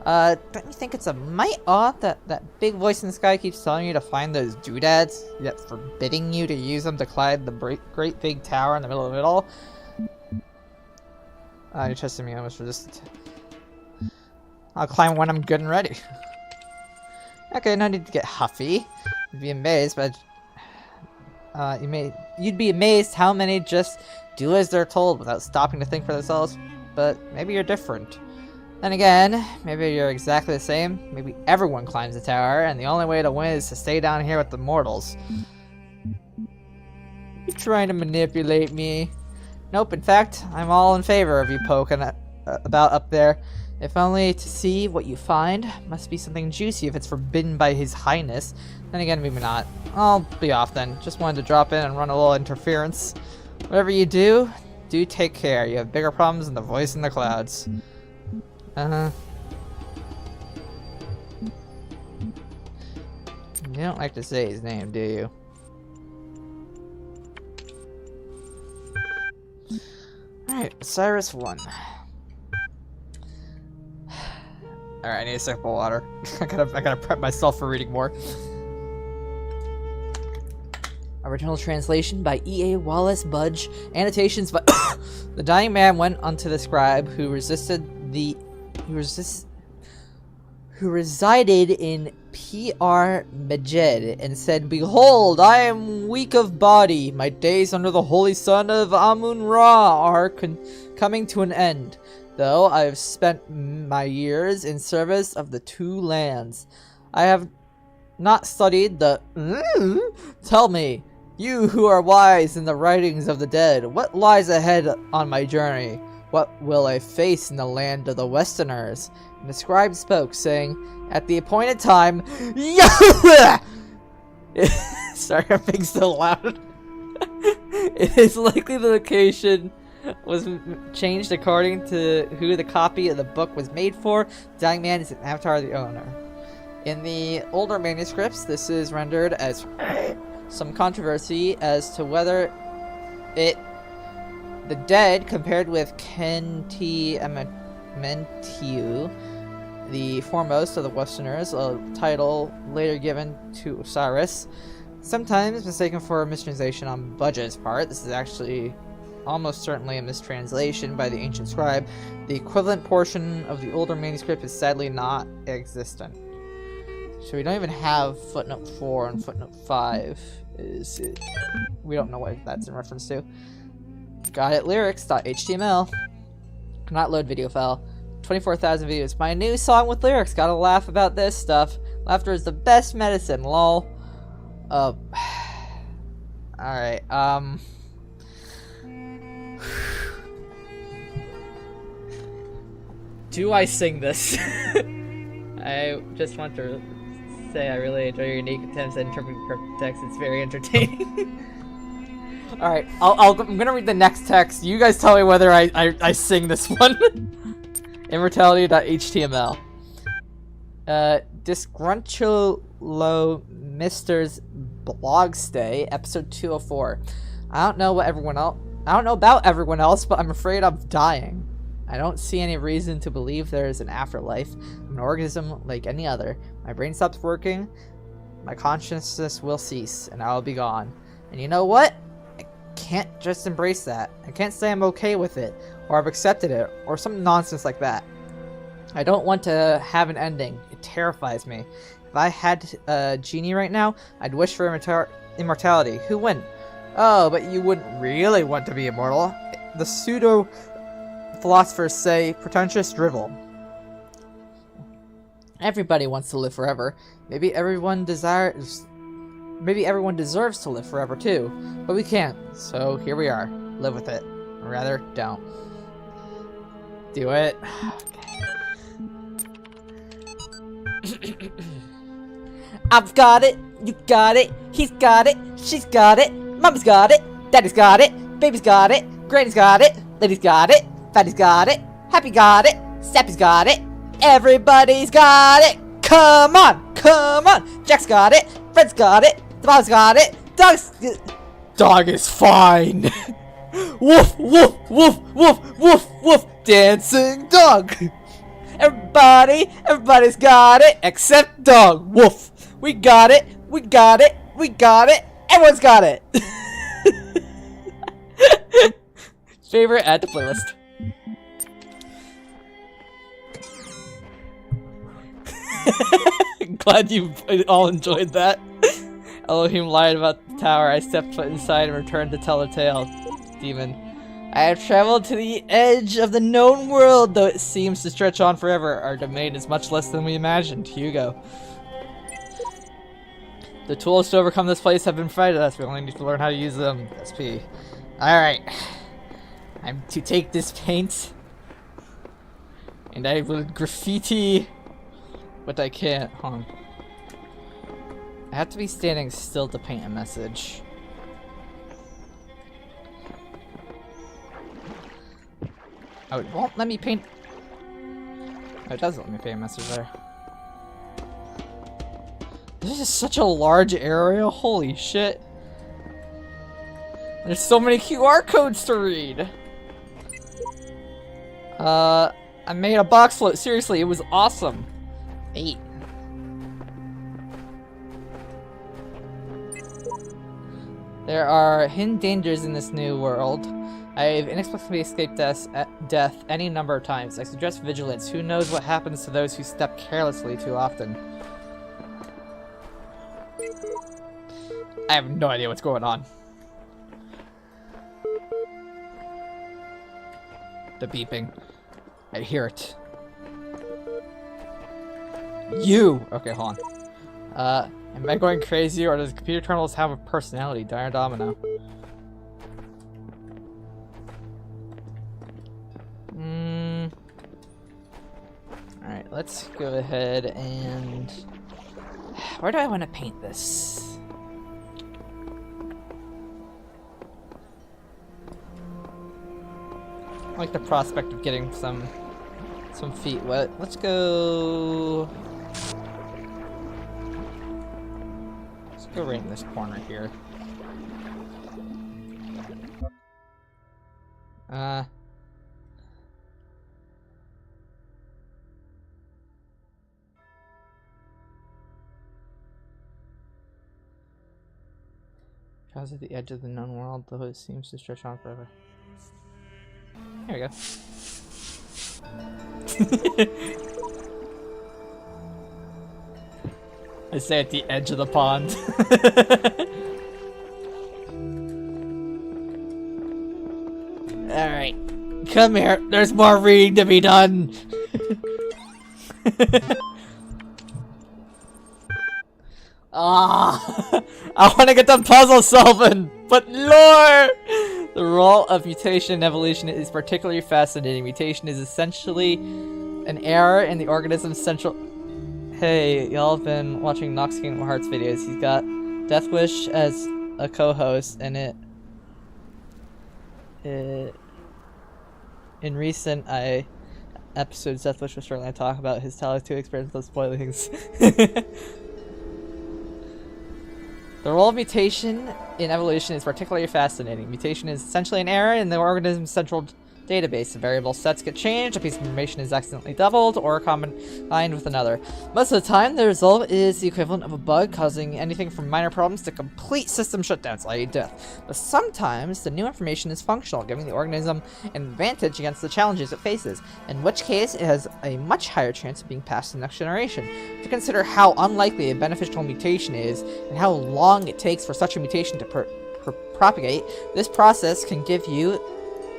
Don't you think it's a mite odd that that big voice in the sky keeps telling you to find those doodads, yet forbidding you to use them to climb the great big tower in the middle of it all? You're testing me almost for just... I'll climb when I'm good and ready. Okay, no need to get huffy. You'd be amazed, but... you'd be amazed how many just do as they're told without stopping to think for themselves. But maybe you're different. Then again, maybe you're exactly the same. Maybe everyone climbs the tower, and the only way to win is to stay down here with the mortals. You're trying to manipulate me. Nope, in fact, I'm all in favor of you poking about up there. If only to see what you find. Must be something juicy if it's forbidden by His Highness. Then again, maybe not. I'll be off then. Just wanted to drop in and run a little interference. Whatever you do take care. You have bigger problems than the voice in the clouds. You don't like to say his name, do you? Alright, Cyrus 1. Alright, I need a sip of water. I gotta prep myself for reading more. Original translation by E.A. Wallace Budge. Annotations by the dying man went unto the scribe who resided in P.R. Majed and said, "Behold, I am weak of body. My days under the holy sun of Amun-Ra are coming to an end. Though I have spent my years in service of the two lands, I have not studied the... Tell me, you who are wise in the writings of the dead, what lies ahead on my journey? What will I face in the land of the Westerners?" And the scribe spoke, saying, "At the appointed time..." Sorry, I'm being so loud. "It is likely the location was changed according to who the copy of the book was made for. The dying man is an avatar of the owner." In the older manuscripts, this is rendered as some controversy as to whether the dead compared with Kenti Amentiu, the foremost of the Westerners, a title later given to Osiris, sometimes mistaken for a mistranslation on Budge's part. This is actually almost certainly a mistranslation by the ancient scribe. The equivalent portion of the older manuscript is sadly not existent. So we don't even have footnote 4 and footnote 5. We don't know what that's in reference to. Got it, lyrics.html. Cannot load video file. 24,000 videos. My new song with lyrics. Gotta laugh about this stuff. Laughter is the best medicine, lol. Alright, do I sing this? I just want to say I really enjoy your unique attempts at interpreting text. It's very entertaining. Alright, I'm gonna read the next text. You guys tell me whether I sing this one. Immortality.html. Disgruntulo Mister's blog stay, episode 204. I don't know about everyone else, but I'm afraid I'm dying. I don't see any reason to believe there is an afterlife. I'm an organism like any other. My brain stops working, my consciousness will cease, and I will be gone. And you know what? I can't just embrace that. I can't say I'm okay with it, or I've accepted it, or some nonsense like that. I don't want to have an ending. It terrifies me. If I had a genie right now, I'd wish for immortality. Who wouldn't? Oh, but you wouldn't really want to be immortal. The pseudo-philosophers say pretentious drivel. Everybody wants to live forever. Maybe everyone deserves to live forever too. But we can't, so here we are. Live with it. Or rather, don't. Do it. I've got it, you got it, he's got it, she's got it, mama's got it, daddy's got it, baby's got it, granny's got it, lady's got it, fatty's got it, happy got it, sappy's got it, everybody's got it. Come on, come on. Jack's got it, Fred's got it, the mom's got it, dog is fine. Woof, woof, woof, woof, woof, woof, dancing dog. Everybody's got it, except dog. Woof. We got it, we got it, we got it, everyone's got it. Favorite, add to playlist. Glad you all enjoyed that. Elohim lied about the tower. I stepped foot inside and returned to tell the tale. Demon. I have traveled to the edge of the known world, though it seems to stretch on forever. Our domain is much less than we imagined. Hugo. The tools to overcome this place have been provided us. We only need to learn how to use them. SP. Alright. I'm to take this paint. And I will graffiti what I can't. Hold on. I have to be standing still to paint a message. Oh, it won't let me paint. Oh, it does let me paint a message there. This is such a large area. Holy shit. There's so many QR codes to read. I made a box float. Seriously, it was awesome. 8. There are hidden dangers in this new world. I've inexplicably escaped death any number of times. I suggest vigilance. Who knows what happens to those who step carelessly too often? I have no idea what's going on. The beeping. I hear it. You! Okay, hold on. Am I going crazy, or does computer terminals have a personality? Dire Domino. Alright, let's go ahead and... Where do I want to paint this? I like the prospect of getting some feet wet. Let's go... Let's go right in this corner here. Travels at the edge of the known world, though it seems to stretch on forever. There we go. I say at the edge of the pond. Alright. Come here. There's more reading to be done. Ah, I want to get the puzzle solving, but lore! The role of mutation and evolution is particularly fascinating. Mutation is essentially an error in the organism's central... Hey, y'all have been watching Nox Kingdom Hearts videos. He's got Death Wish as a co-host, and it in recent episodes, Deathwish was certainly talk about his Talos 2 experience without spoiling things. The role of mutation in evolution is particularly fascinating. Mutation is essentially an error in the organism's central database. Variable sets get changed, a piece of information is accidentally doubled, or combined with another. Most of the time, the result is the equivalent of a bug, causing anything from minor problems to complete system shutdowns, i.e. death. But sometimes, the new information is functional, giving the organism an advantage against the challenges it faces, in which case it has a much higher chance of being passed to the next generation. To consider how unlikely a beneficial mutation is, and how long it takes for such a mutation to propagate, this process can give you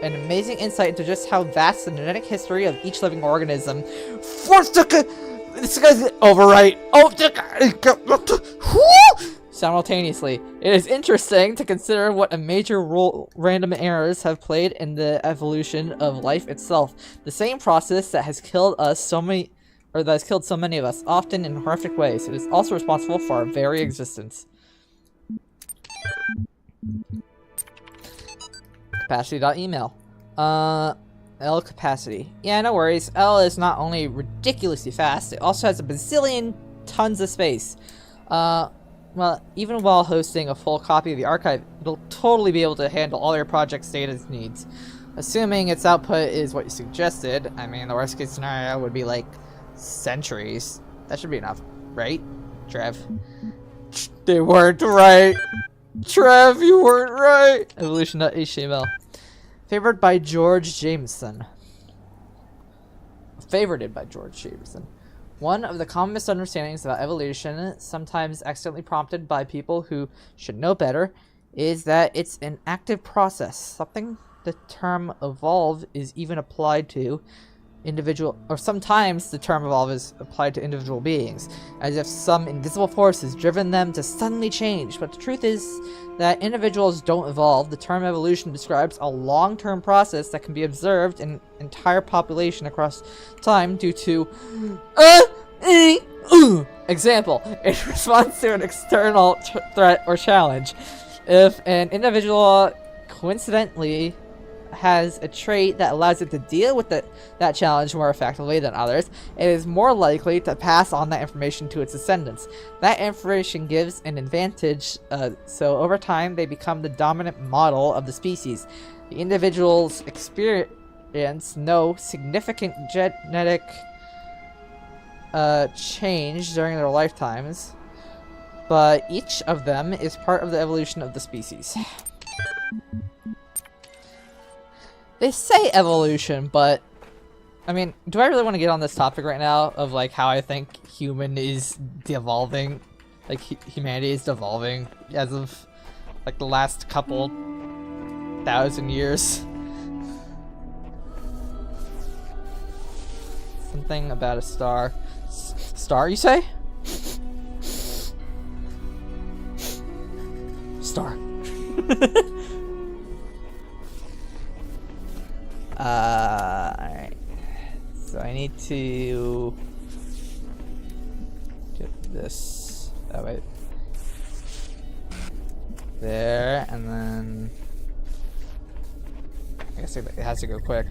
an amazing insight into just how vast the genetic history of each living organism. This guy's overwrite. Simultaneously, it is interesting to consider what a major role random errors have played in the evolution of life itself. The same process that has killed us so many, or that has killed so many of us, often in horrific ways. It is also responsible for our very existence. Capacity.email. L capacity. Yeah, no worries. L is not only ridiculously fast, it also has a bazillion tons of space. Well, even while hosting a full copy of the archive, it'll totally be able to handle all your project's data needs. Assuming its output is what you suggested, I mean, the worst case scenario would be like centuries. That should be enough, right, Trev? They weren't right! Trev, you weren't right! Evolution.html. Favored by George Jameson. Favorited by George Jameson. One of the common misunderstandings about evolution, sometimes accidentally prompted by people who should know better, is that it's an active process. Something the term evolve is even applied to individual, or sometimes the term evolve is applied to individual beings, as if some invisible force has driven them to suddenly change. But the truth is that individuals don't evolve. The term evolution describes a long-term process that can be observed in an entire population across time due to example, in response to an external threat or challenge. If an individual coincidentally has a trait that allows it to deal with that challenge more effectively than others, it is more likely to pass on that information to its descendants. That information gives an advantage, so over time they become the dominant model of the species. The individuals experience no significant genetic change during their lifetimes, but each of them is part of the evolution of the species. They say evolution, but I mean, do I really want to get on this topic right now of like how I think human is devolving, like humanity is devolving as of like the last couple thousand years? Something about a star. Star, you say? Star. Alright. So I need to get this. Oh, wait. There, and then I guess it has to go quick.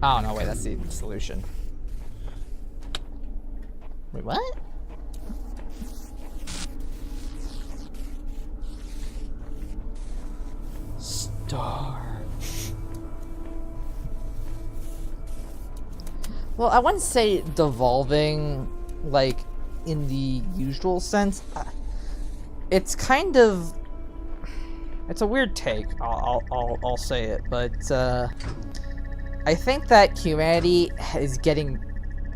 Oh, no, wait, that's the solution. Wait, what? Star. Well, I wouldn't say devolving, like, in the usual sense. It's kind of... It's a weird take, I'll say it, but, I think that humanity is getting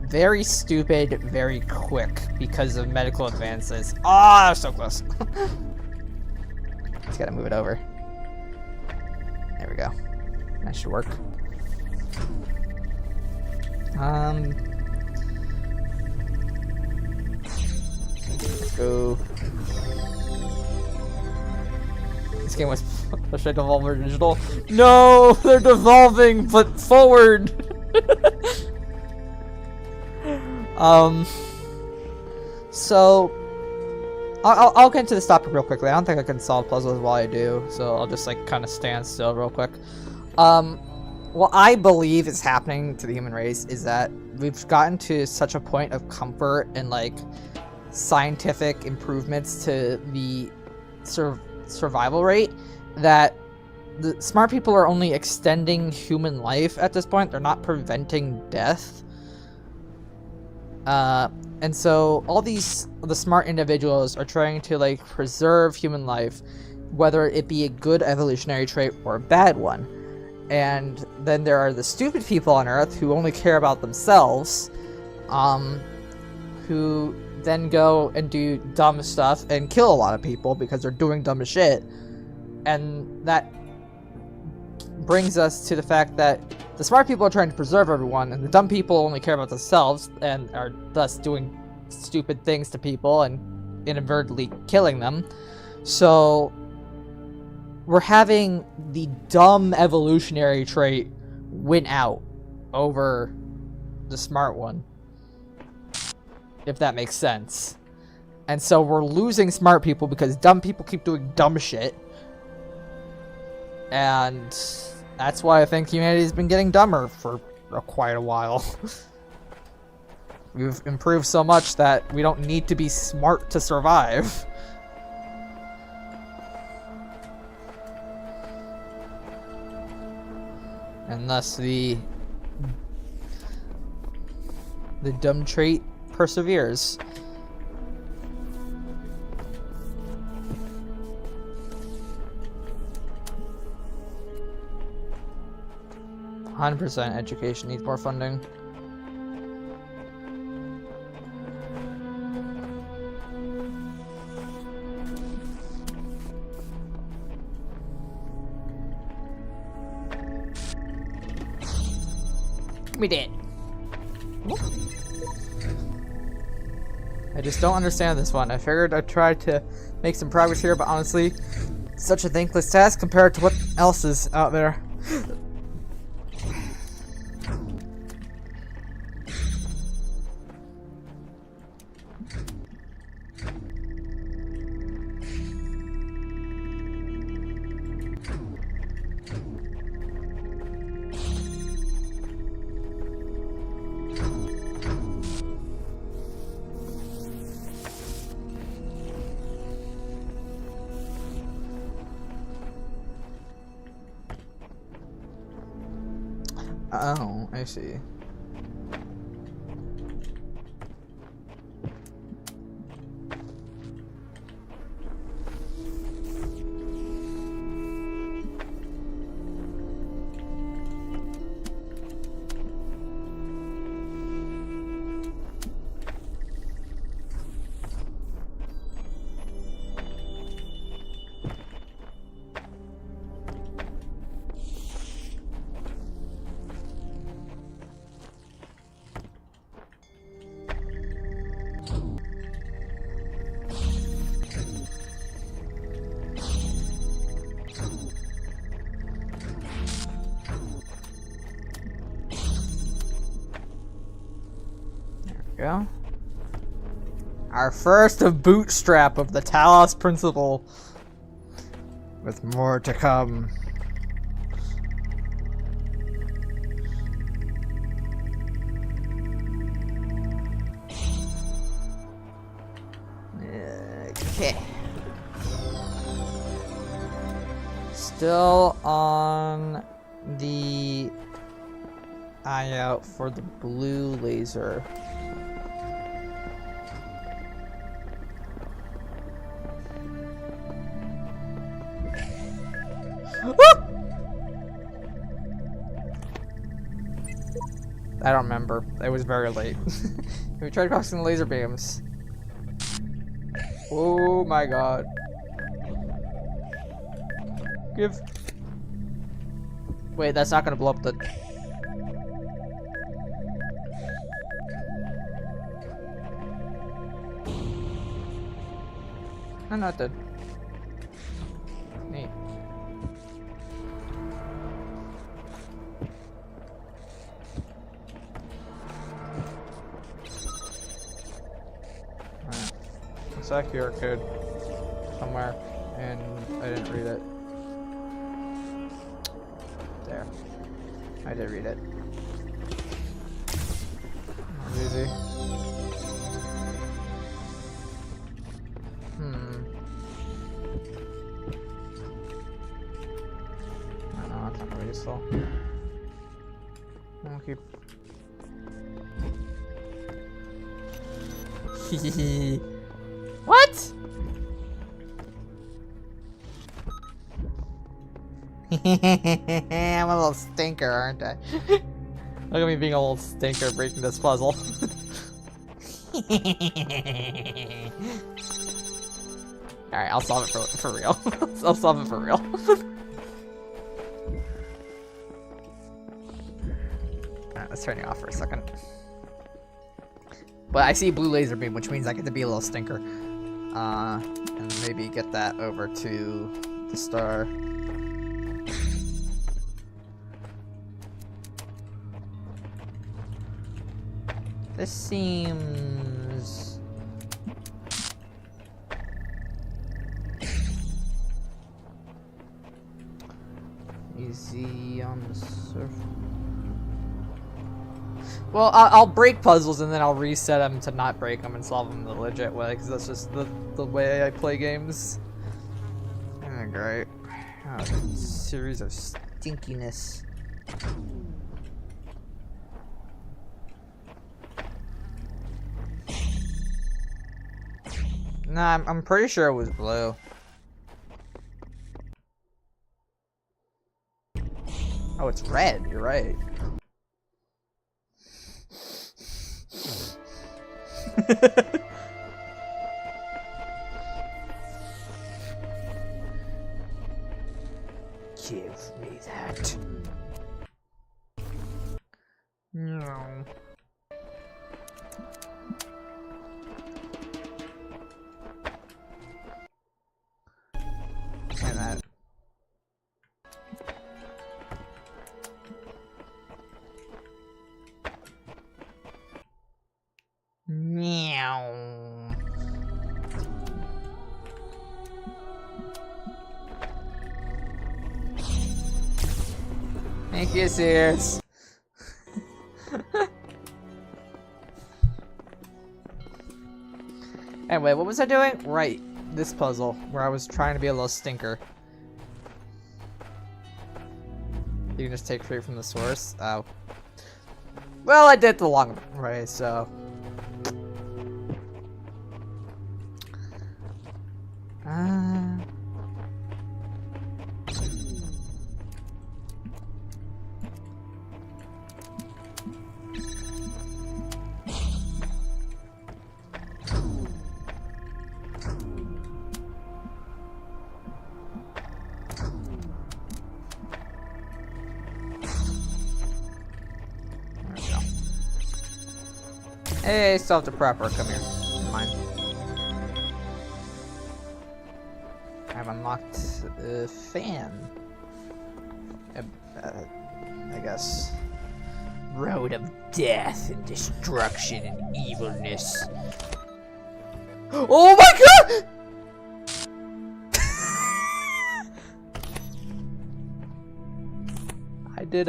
very stupid very quick because of medical advances. Ah, oh, so close. Just gotta move it over. There we go. That should work. Let's go. This game was should I devolve or digital? No, they're devolving, but forward. So I'll get into this topic real quickly. I don't think I can solve puzzles while I do, so I'll just like kind of stand still real quick. What I believe is happening to the human race is that we've gotten to such a point of comfort and like scientific improvements to the survival rate that the smart people are only extending human life at this point. They're not preventing death. And so all the smart individuals are trying to like preserve human life, whether it be a good evolutionary trait or a bad one. And then there are the stupid people on Earth who only care about themselves, who then go and do dumb stuff and kill a lot of people because they're doing dumb shit. And that brings us to the fact that the smart people are trying to preserve everyone, and the dumb people only care about themselves and are thus doing stupid things to people and inadvertently killing them. So we're having the dumb evolutionary trait win out over the smart one, if that makes sense. And so we're losing smart people because dumb people keep doing dumb shit. And that's why I think humanity's been getting dumber for quite a while. We've improved so much that we don't need to be smart to survive. And thus the dumb trait perseveres. %, education needs more funding. We did. I just don't understand this one. I figured I'd try to make some progress here, but honestly, such a thankless task compared to what else is out there. Oh, I see. Go. Our first bootstrap of the Talos Principle, with more to come. Okay. Still on the eye out for the blue laser. I don't remember. It was very late. We tried crossing the laser beams. Oh my god. Give. Wait, that's not gonna blow up the. I'm not dead. Neat. It's a QR code somewhere, and I didn't read it. There. I did read it. That was easy. I know, that's not really useful. I'll keep. What? I'm a little stinker, aren't I? Look at me being a little stinker breaking this puzzle. Alright, I'll solve it for real. I'll solve it for real. Alright, let's turn you off for a second. But I see blue laser beam, which means I get to be a little stinker. And maybe get that over to the star. This seems... easy on the surface. Well, I'll break puzzles and then I'll reset them to not break them and solve them the legit way, because that's just the way I play games. Oh, great. Oh, series of stinkiness. Nah, I'm pretty sure it was blue. Oh, it's red. You're right. Give me that. No. And that. Meow. Thank you, Sears. Anyway, what was I doing? Right, this puzzle where I was trying to be a little stinker. You can just take free from the source. Oh. Well, I did the long way, so. Hey, still have the prepper. Come here. Mine. I've unlocked a fan. I guess. Road of death and destruction and evilness. Oh my god! I did,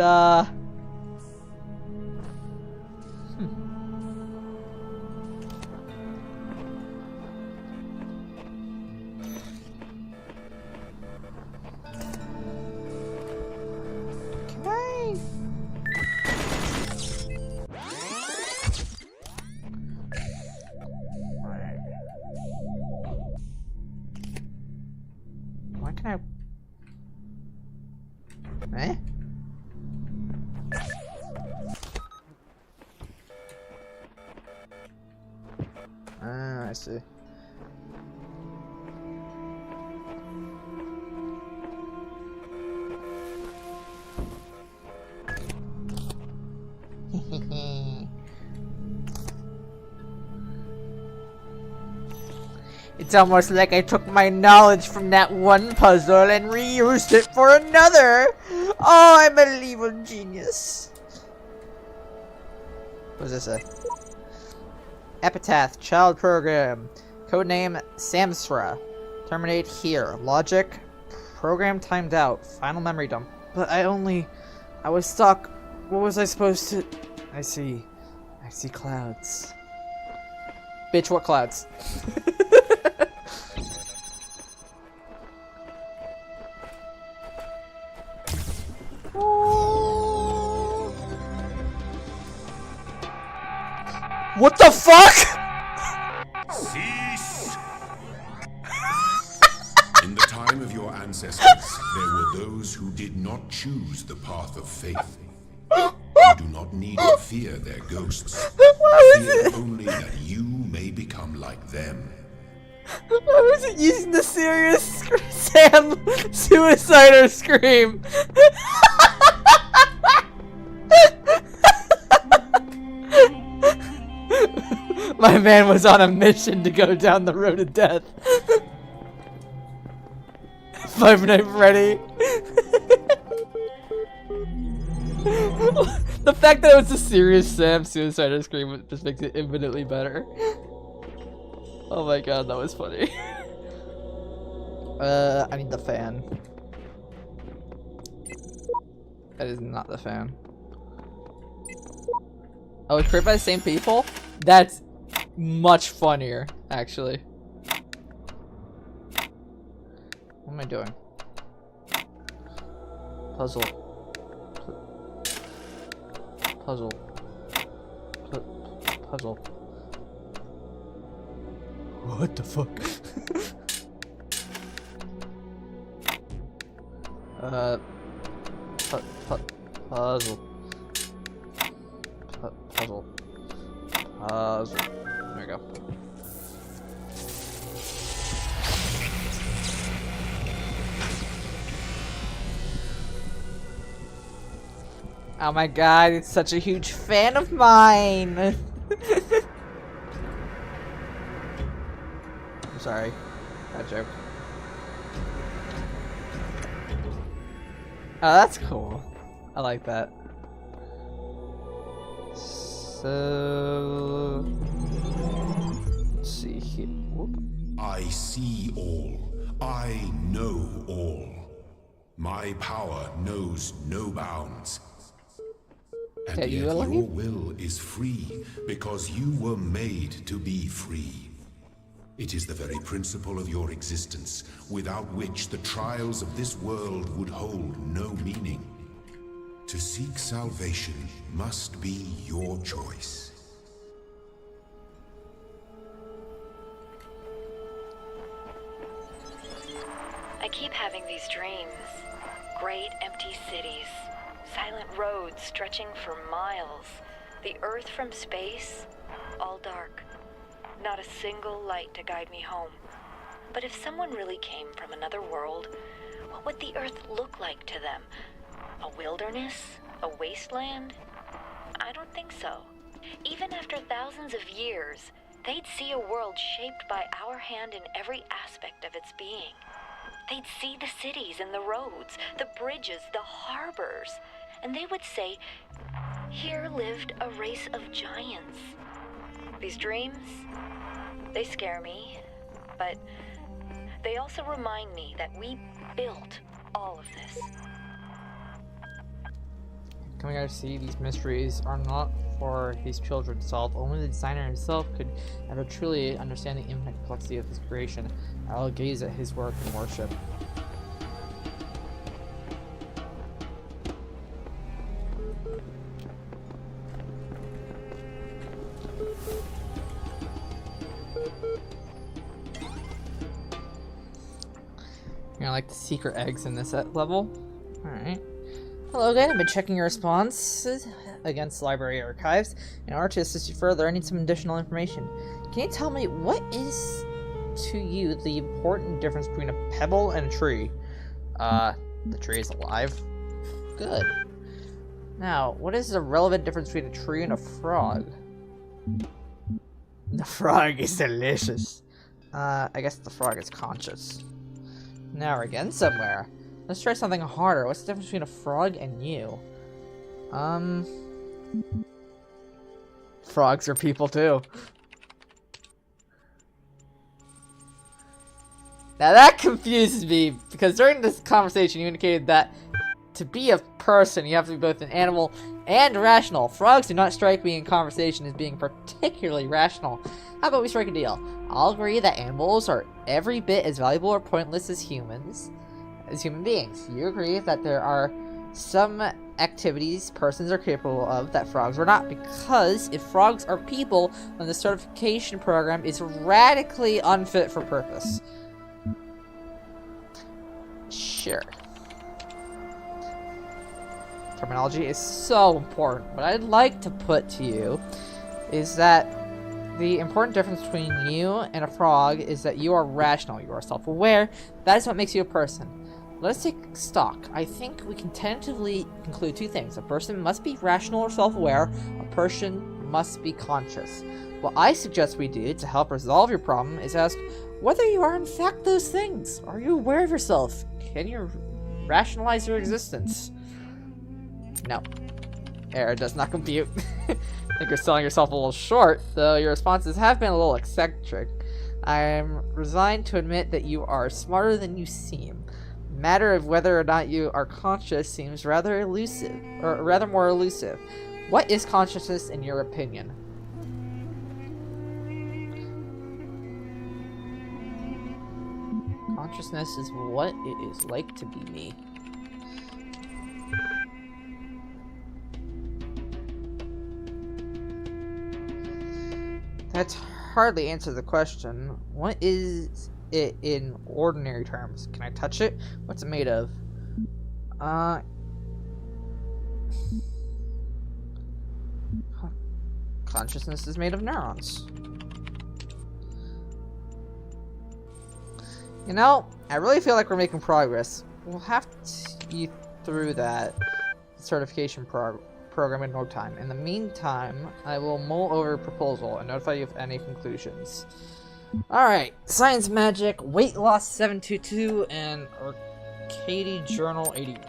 Eh? Ah, I see. It's almost like I took my knowledge from that one puzzle and reused it for another. Oh, I'm an evil genius. What does this say? Epitaph, child program. Codename Samsra. Terminate here. Logic. Program timed out. Final memory dump. but I was stuck. What was I supposed to... I see clouds. Bitch, what clouds? What the fuck? Cease! In the time of your ancestors, there were those who did not choose the path of faith. You do not need to fear their ghosts. Fear only that you may become like them. Why was it using the serious Sam suicider scream? My man was on a mission to go down the road of death. Five Nights at Freddy. The fact that it was a serious Sam suicider scream just makes it infinitely better. Oh my god, that was funny. I need the fan. That is not the fan. Oh, it's created by the same people? That's much funnier, actually. What am I doing? Puzzle. Puzzle. Puzzle. What the fuck? Puzzle. Puzzle. Puzzle. There we go. Oh my god, it's such a huge fan of mine! I'm sorry. That joke. Oh, that's cool. I like that. So... let's see here. Whoop. I see all. I know all. My power knows no bounds. And Yeah, yet your will is free, because you were made to be free. It is the very principle of your existence, without which the trials of this world would hold no meaning. To seek salvation must be your choice. I keep having these dreams. Great empty cities. Silent roads stretching for miles. The Earth from space, all dark. Not a single light to guide me home. But if someone really came from another world, what would the Earth look like to them? A wilderness? A wasteland? I don't think so. Even after thousands of years, they'd see a world shaped by our hand in every aspect of its being. They'd see the cities and the roads, the bridges, the harbors. And they would say, here lived a race of giants. These dreams, they scare me, but they also remind me that we built all of this. Coming out to see these mysteries are not for his children to solve. Only the designer himself could ever truly understand the infinite complexity of his creation. I'll gaze at his work and worship. You know, like the secret eggs in this level. Alright. Hello again, I've been checking your responses against library archives. In order to assist you further, I need some additional information. Can you tell me what is, to you, the important difference between a pebble and a tree? The tree is alive. Good. Now, what is the relevant difference between a tree and a frog? The frog is delicious. I guess the frog is conscious. Now we're getting somewhere. Let's try something harder. What's the difference between a frog and you? Frogs are people too. Now that confuses me, because during this conversation you indicated that to be a person, you have to be both an animal and rational. Frogs do not strike me in conversation as being particularly rational. How about we strike a deal? I'll agree that animals are every bit as valuable or pointless as human beings. You agree that there are some activities persons are capable of that frogs are not, because if frogs are people, then the certification program is radically unfit for purpose. Sure. Terminology is so important. What I'd like to put to you is that the important difference between you and a frog is that you are rational, you are self-aware. That is what makes you a person. Let's take stock. I think we can tentatively conclude two things. A person must be rational or self-aware. A person must be conscious. What I suggest we do to help resolve your problem is ask whether you are in fact those things. Are you aware of yourself? Can you rationalize your existence? No. Error does not compute. I think you're selling yourself a little short, though your responses have been a little eccentric. I am resigned to admit that you are smarter than you seem. The matter of whether or not you are conscious seems rather elusive, or rather more elusive. What is consciousness in your opinion? Consciousness is what it is like to be me. That's hardly answer the question. What is it in ordinary terms? Can I touch it? What's it made of? Consciousness is made of neurons. You know, I really feel like we're making progress. We'll have to be through that certification program in no time. In the meantime, I will mull over a proposal and notify you of any conclusions. Alright, Science Magic, Weight Loss 722, and Arcady Journal 81.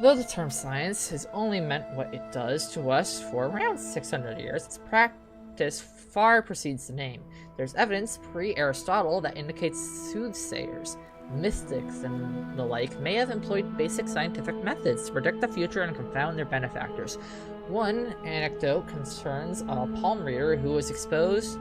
Though the term science has only meant what it does to us for around 600 years, its practice far precedes the name. There's evidence pre-Aristotle that indicates soothsayers, mystics, and the like may have employed basic scientific methods to predict the future and confound their benefactors. One anecdote concerns a palm reader who was exposed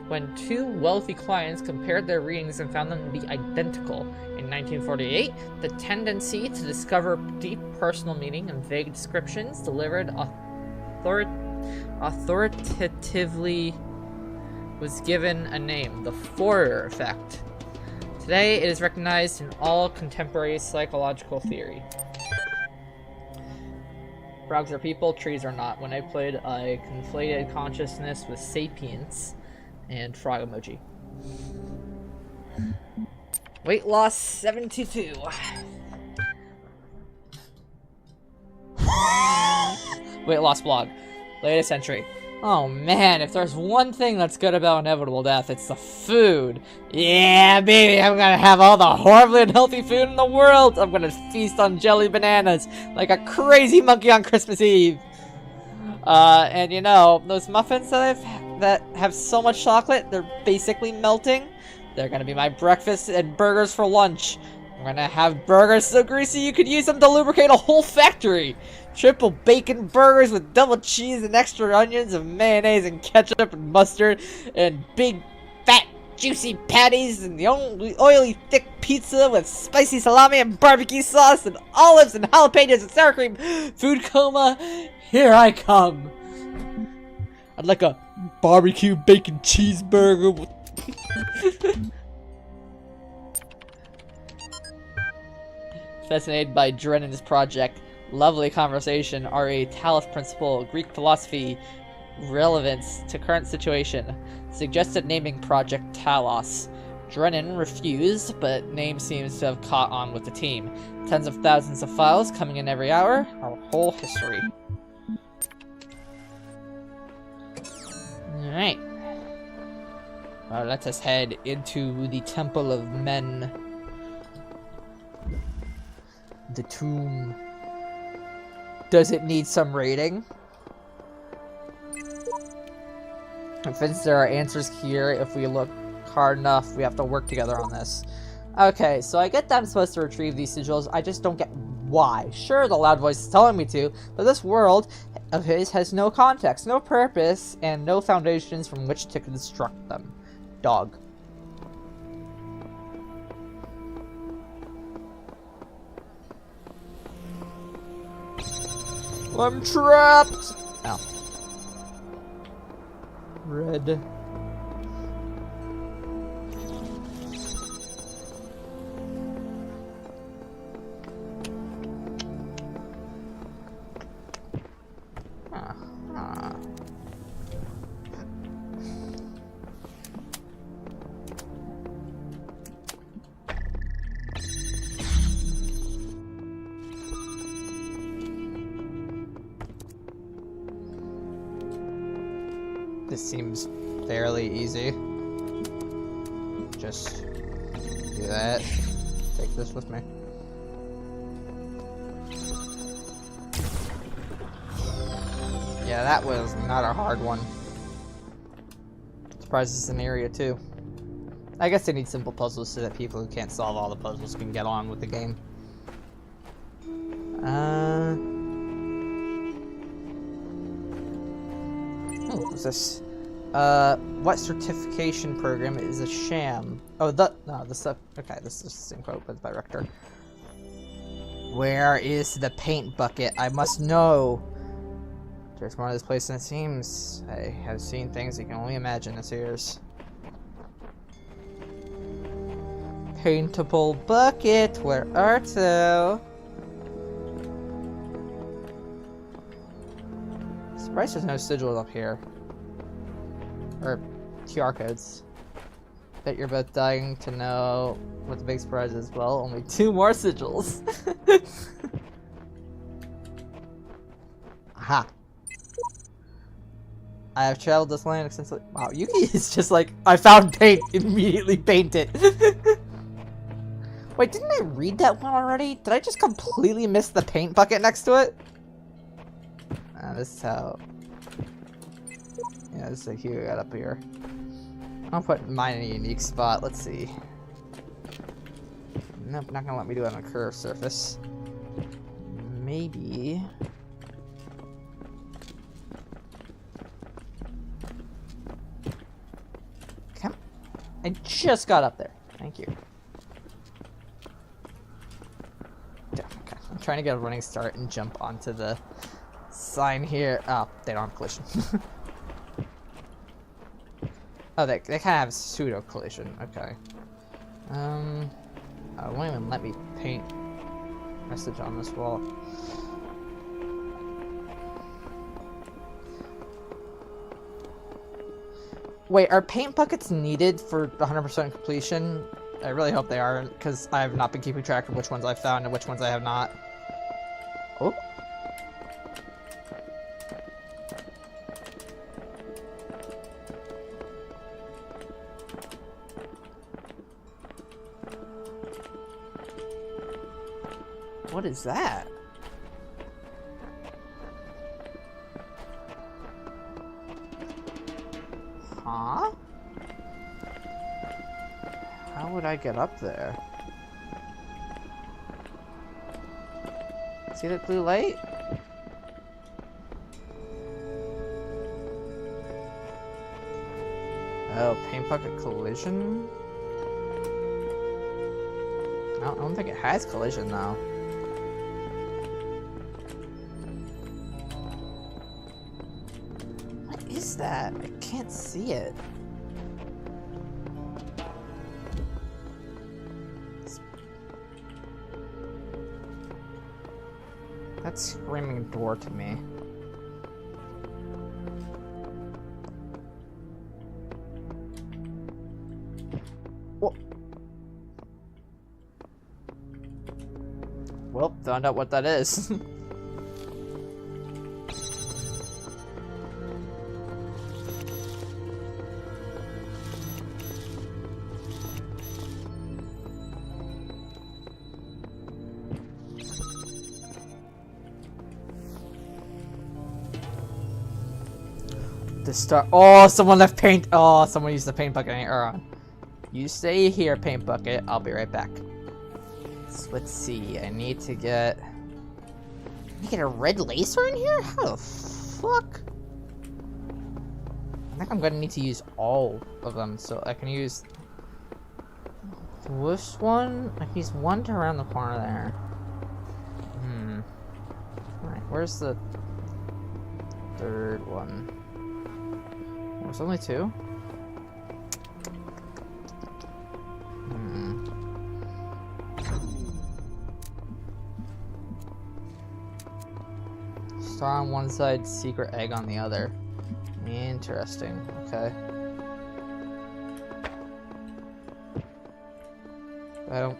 when two wealthy clients compared their readings and found them to be identical. In 1948, the tendency to discover deep personal meaning and vague descriptions delivered authoritatively was given a name, the Fourier effect. Today, it is recognized in all contemporary psychological theory. Frogs are people, trees are not. When I played, I conflated consciousness with sapience and frog emoji. Weight loss 72. Weight loss blog. Latest entry. Oh man, if there's one thing that's good about inevitable death, it's the food. Yeah, baby, I'm gonna have all the horribly unhealthy food in the world. I'm gonna feast on jelly bananas like a crazy monkey on Christmas Eve. And you know, those muffins that have so much chocolate, they're basically melting. They're gonna be my breakfast and burgers for lunch. I'm gonna have burgers so greasy you could use them to lubricate a whole factory. Triple bacon burgers with double cheese and extra onions and mayonnaise and ketchup and mustard, and big fat juicy patties, and the oily thick pizza with spicy salami and barbecue sauce and olives and jalapenos and sour cream. Food coma, here I come. I'd like a barbecue bacon cheeseburger with fascinated by Drennan's project. Lovely conversation. RA Talos Principle, Greek philosophy, relevance to current situation. Suggested naming Project Talos. Drennan refused, but name seems to have caught on with the team. Tens of thousands of files coming in every hour. Our whole history. Alright. Well, let us head into the Temple of Men. The tomb. Does it need some rating? And since there are answers here, if we look hard enough, we have to work together on this. Okay, so I get that I'm supposed to retrieve these sigils, I just don't get why. Sure, the loud voice is telling me to, but this world of his has no context, no purpose, and no foundations from which to construct them. Dog. I'm trapped! Ow. Red. This seems fairly easy. Just do that. Take this with me. Yeah, that was not a hard one. Surprised it's an area too. I guess they need simple puzzles so that people who can't solve all the puzzles can get on with the game. What's this? What certification program is a sham? Oh, no, this stuff. Okay, this is the same quote, but by Rector. Where is the paint bucket? I must know. There's more to this place than it seems. I have seen things you can only imagine as ears. Paintable bucket, where art thou? Surprised there's no sigil up here. Or QR codes. Bet you're both dying to know what the big surprise is. Well, only 2 more sigils. Aha. I have traveled this land extensively. Wow, Yuki is just like, I found paint, immediately paint it. Wait, didn't I read that one already? Did I just completely miss the paint bucket next to it? This is how... Yeah, this is how Hugo got up here. I'll put mine in a unique spot. Let's see. Nope, not gonna let me do it on a curved surface. Maybe... Come. I just got up there. Thank you. Okay. I'm trying to get a running start and jump onto the sign here. Oh, they don't have collision. Oh, they kind of have pseudo collision. Okay. It won't even let me paint message on this wall. Wait, are paint buckets needed for 100% completion? I really hope they are, because I have not been keeping track of which ones I've found and which ones I have not. Oh. What is that? Huh? How would I get up there? See that blue light? Oh, paint bucket collision? I don't think it has collision though. What is that? I can't see it. That's screaming door to me. Well, found out what that is. The star. Oh, someone left paint. Oh, someone used the paint bucket on. You stay here, Paint Bucket. I'll be right back. So let's see. I need to get... You get a red laser in here? How the fuck? I think I'm gonna need to use all of them. So I can use this one. I can use one to around the corner there. Alright, where's the third one? There's only two? Star on one side, secret egg on the other. Interesting. Okay. I don't...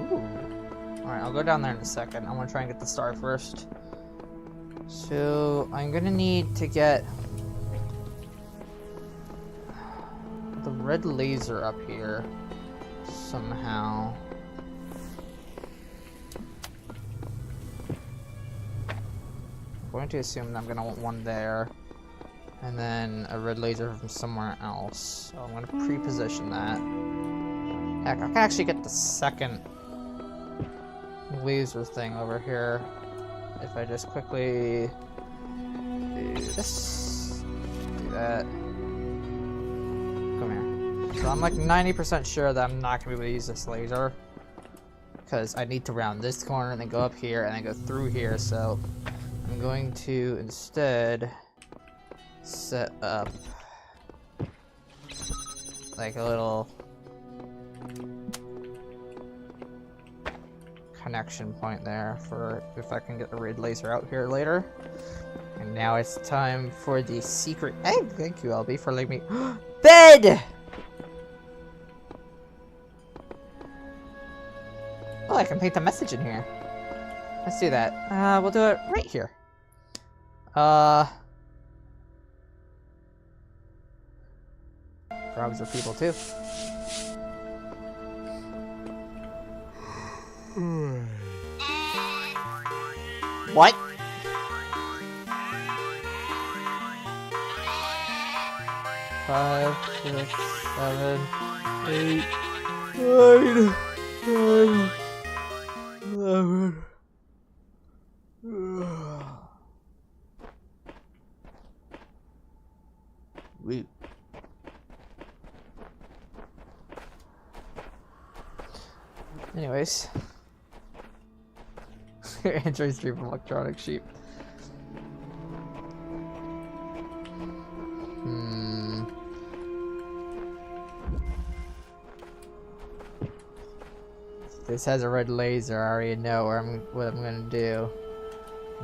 Ooh. Alright, I'll go down there in a second. I want to try and get the star first. So, I'm gonna need to get the red laser up here somehow. I'm going to assume that I'm gonna want one there, and then a red laser from somewhere else. So I'm gonna pre-position that. Heck, I can actually get the second laser thing over here if I just quickly do this, do that. Come here. So I'm like 90% sure that I'm not gonna be able to use this laser because I need to round this corner and then go up here and then go through here. So I'm going to instead set up like a little connection point there for if I can get the red laser out here later. And now it's time for the secret egg. Thank you, LB, for letting me bed. Oh, I can paint a message in here. Let's do that. We'll do it right here. Frogs are people too. What? Five, 6, 7, 8, 9, 10, 11. Wait. Anyways. Android stream from electronic sheep. This has a red laser. I already know what I'm gonna do.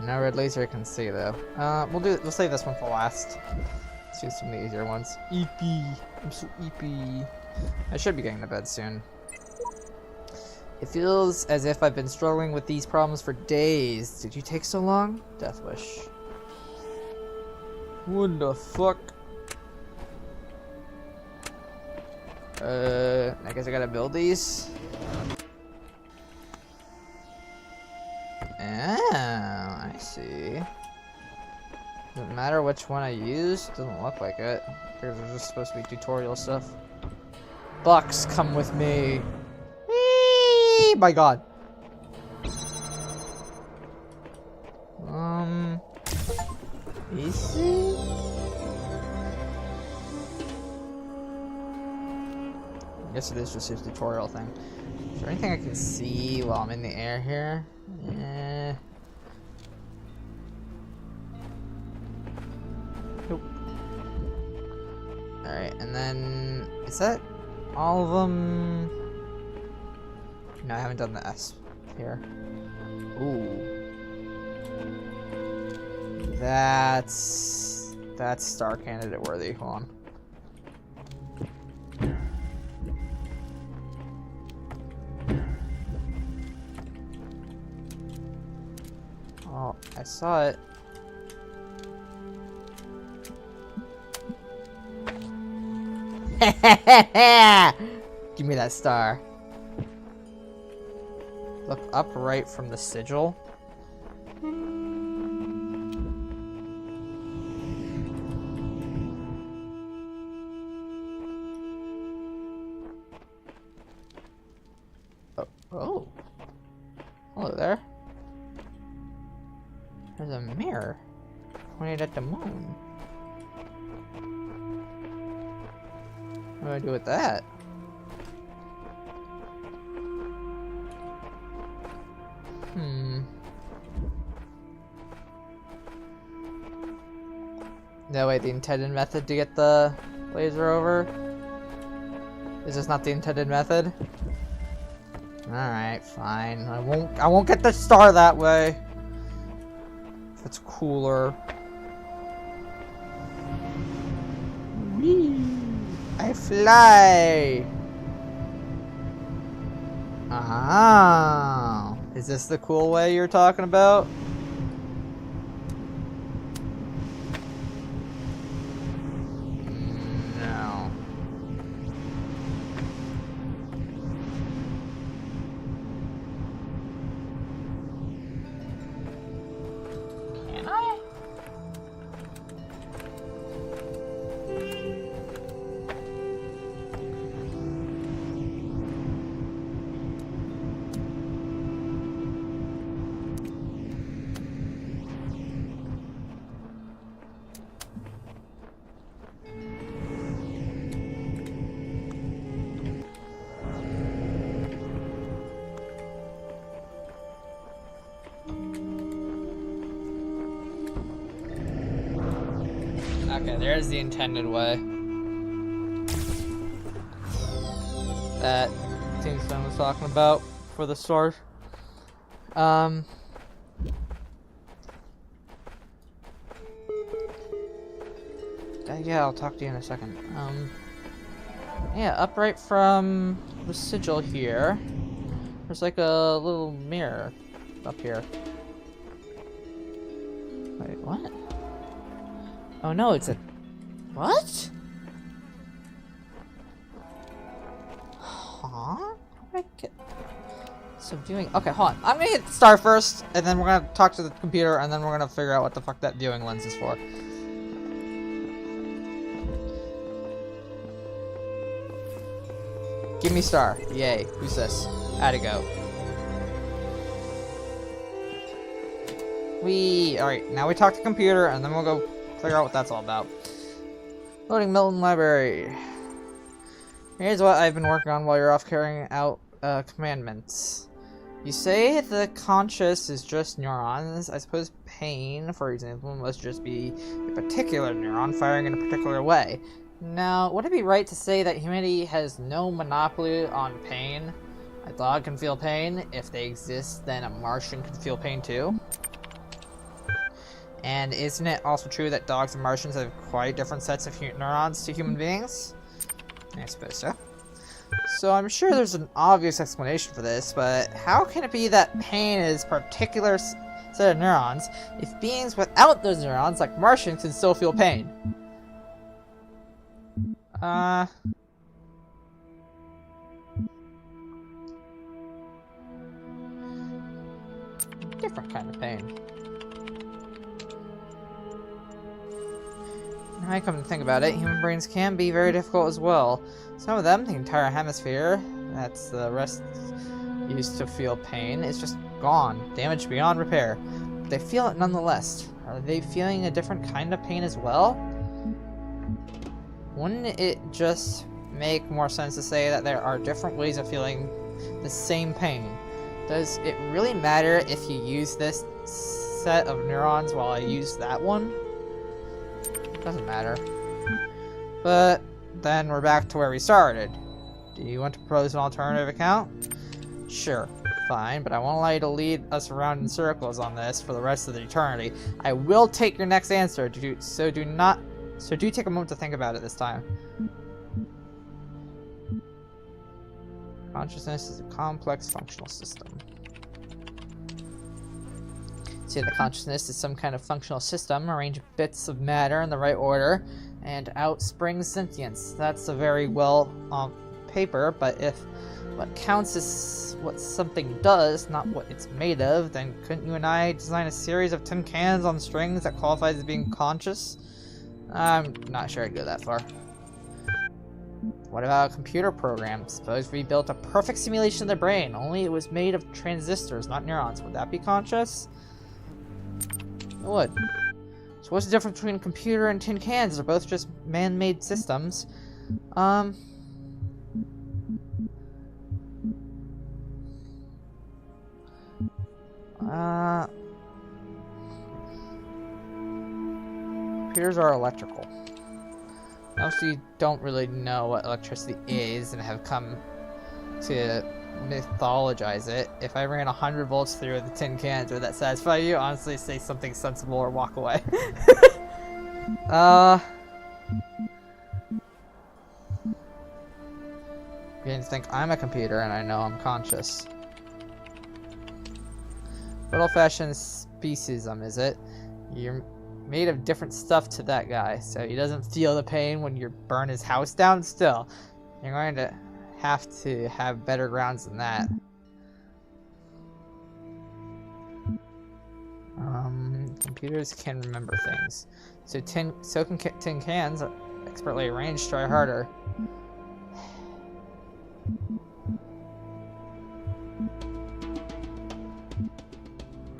No red laser I can see though. We'll save this one for last. Let's do some of the easier ones. EP. I'm so EP. I should be getting to bed soon. It feels as if I've been struggling with these problems for days. Did you take so long? Death Wish. What the fuck? I guess I gotta build these. Oh, I see. Doesn't matter which one I use. Doesn't look like it. Because there's just supposed to be tutorial stuff. Bucks, come with me. My God. Easy. I guess it is just a tutorial thing. Is there anything I can see while I'm in the air here? Yeah. Nope. Alright, and then is that all of them? No, I haven't done the S here. Ooh. That's star candidate worthy. Hold on. Oh, I saw it. Give me that star. Look upright from the sigil. Oh. Hello there. There's a mirror pointed at the moon. What do I do with that? No, wait, the intended method to get the laser over? Is this not the intended method? Alright, fine. I won't get the star that way. If it's cooler. Whee! I fly! Ah, is this the cool way you're talking about? No. Can I? Okay, there's the intended way. That Tombstone was talking about for the stars. Yeah, I'll talk to you in a second. Yeah, upright from the sigil here. There's like a little mirror up here. Wait, what? Oh no, it's a... What? Huh? How did I get... Subduing... Okay, hold on. I'm gonna hit star first, and then we're gonna talk to the computer, and then we're gonna figure out what the fuck that viewing lens is for. Give me star. Yay. Who's this? How'd it go? Alright, now we talk to the computer, and then we'll go figure out what that's all about. Loading Milton Library. Here's what I've been working on while you're off carrying out commandments. You say the conscious is just neurons. I suppose pain, for example, must just be a particular neuron firing in a particular way. Now, would it be right to say that humanity has no monopoly on pain? A dog can feel pain. If they exist, then a Martian can feel pain too. And isn't it also true that dogs and Martians have quite different sets of neurons to human beings? I suppose so. So I'm sure there's an obvious explanation for this, but how can it be that pain is a particular set of neurons if beings without those neurons, like Martians, can still feel pain? Different kind of pain. Now I come to think about it, human brains can be very difficult as well. Some of them, the entire hemisphere, that's the rest used to feel pain, is just gone, damaged beyond repair. But they feel it nonetheless. Are they feeling a different kind of pain as well? Wouldn't it just make more sense to say that there are different ways of feeling the same pain? Does it really matter if you use this set of neurons while I use that one? Doesn't matter. But then we're back to where we started. Do you want to propose an alternative account? Sure, fine, but I won't allow you to lead us around in circles on this for the rest of the eternity. I will take your next answer, so do take a moment to think about it this time. Consciousness is a complex functional system. See, the consciousness is some kind of functional system, arrange bits of matter in the right order, and out springs sentience. That's a very well paper, but if what counts is what something does, not what it's made of, then couldn't you and I design a series of tin cans on strings that qualifies as being conscious? I'm not sure I'd go that far. What about a computer program? Suppose we built a perfect simulation of the brain, only it was made of transistors, not neurons. Would that be conscious? It would. So what's the difference between a computer and tin cans? They're both just man-made systems. Computers are electrical. Most of you don't really know what electricity is and have come to mythologize it. If I ran 100 volts through the tin cans, would that satisfy you? Honestly, say something sensible or walk away. You think I'm a computer and I know I'm conscious. Good old-fashioned speciesism, is it? You're made of different stuff to that guy, so he doesn't feel the pain when you burn his house down. Still, you're going to have better grounds than that. Computers can remember things, so can tin cans. Expertly arranged, try harder.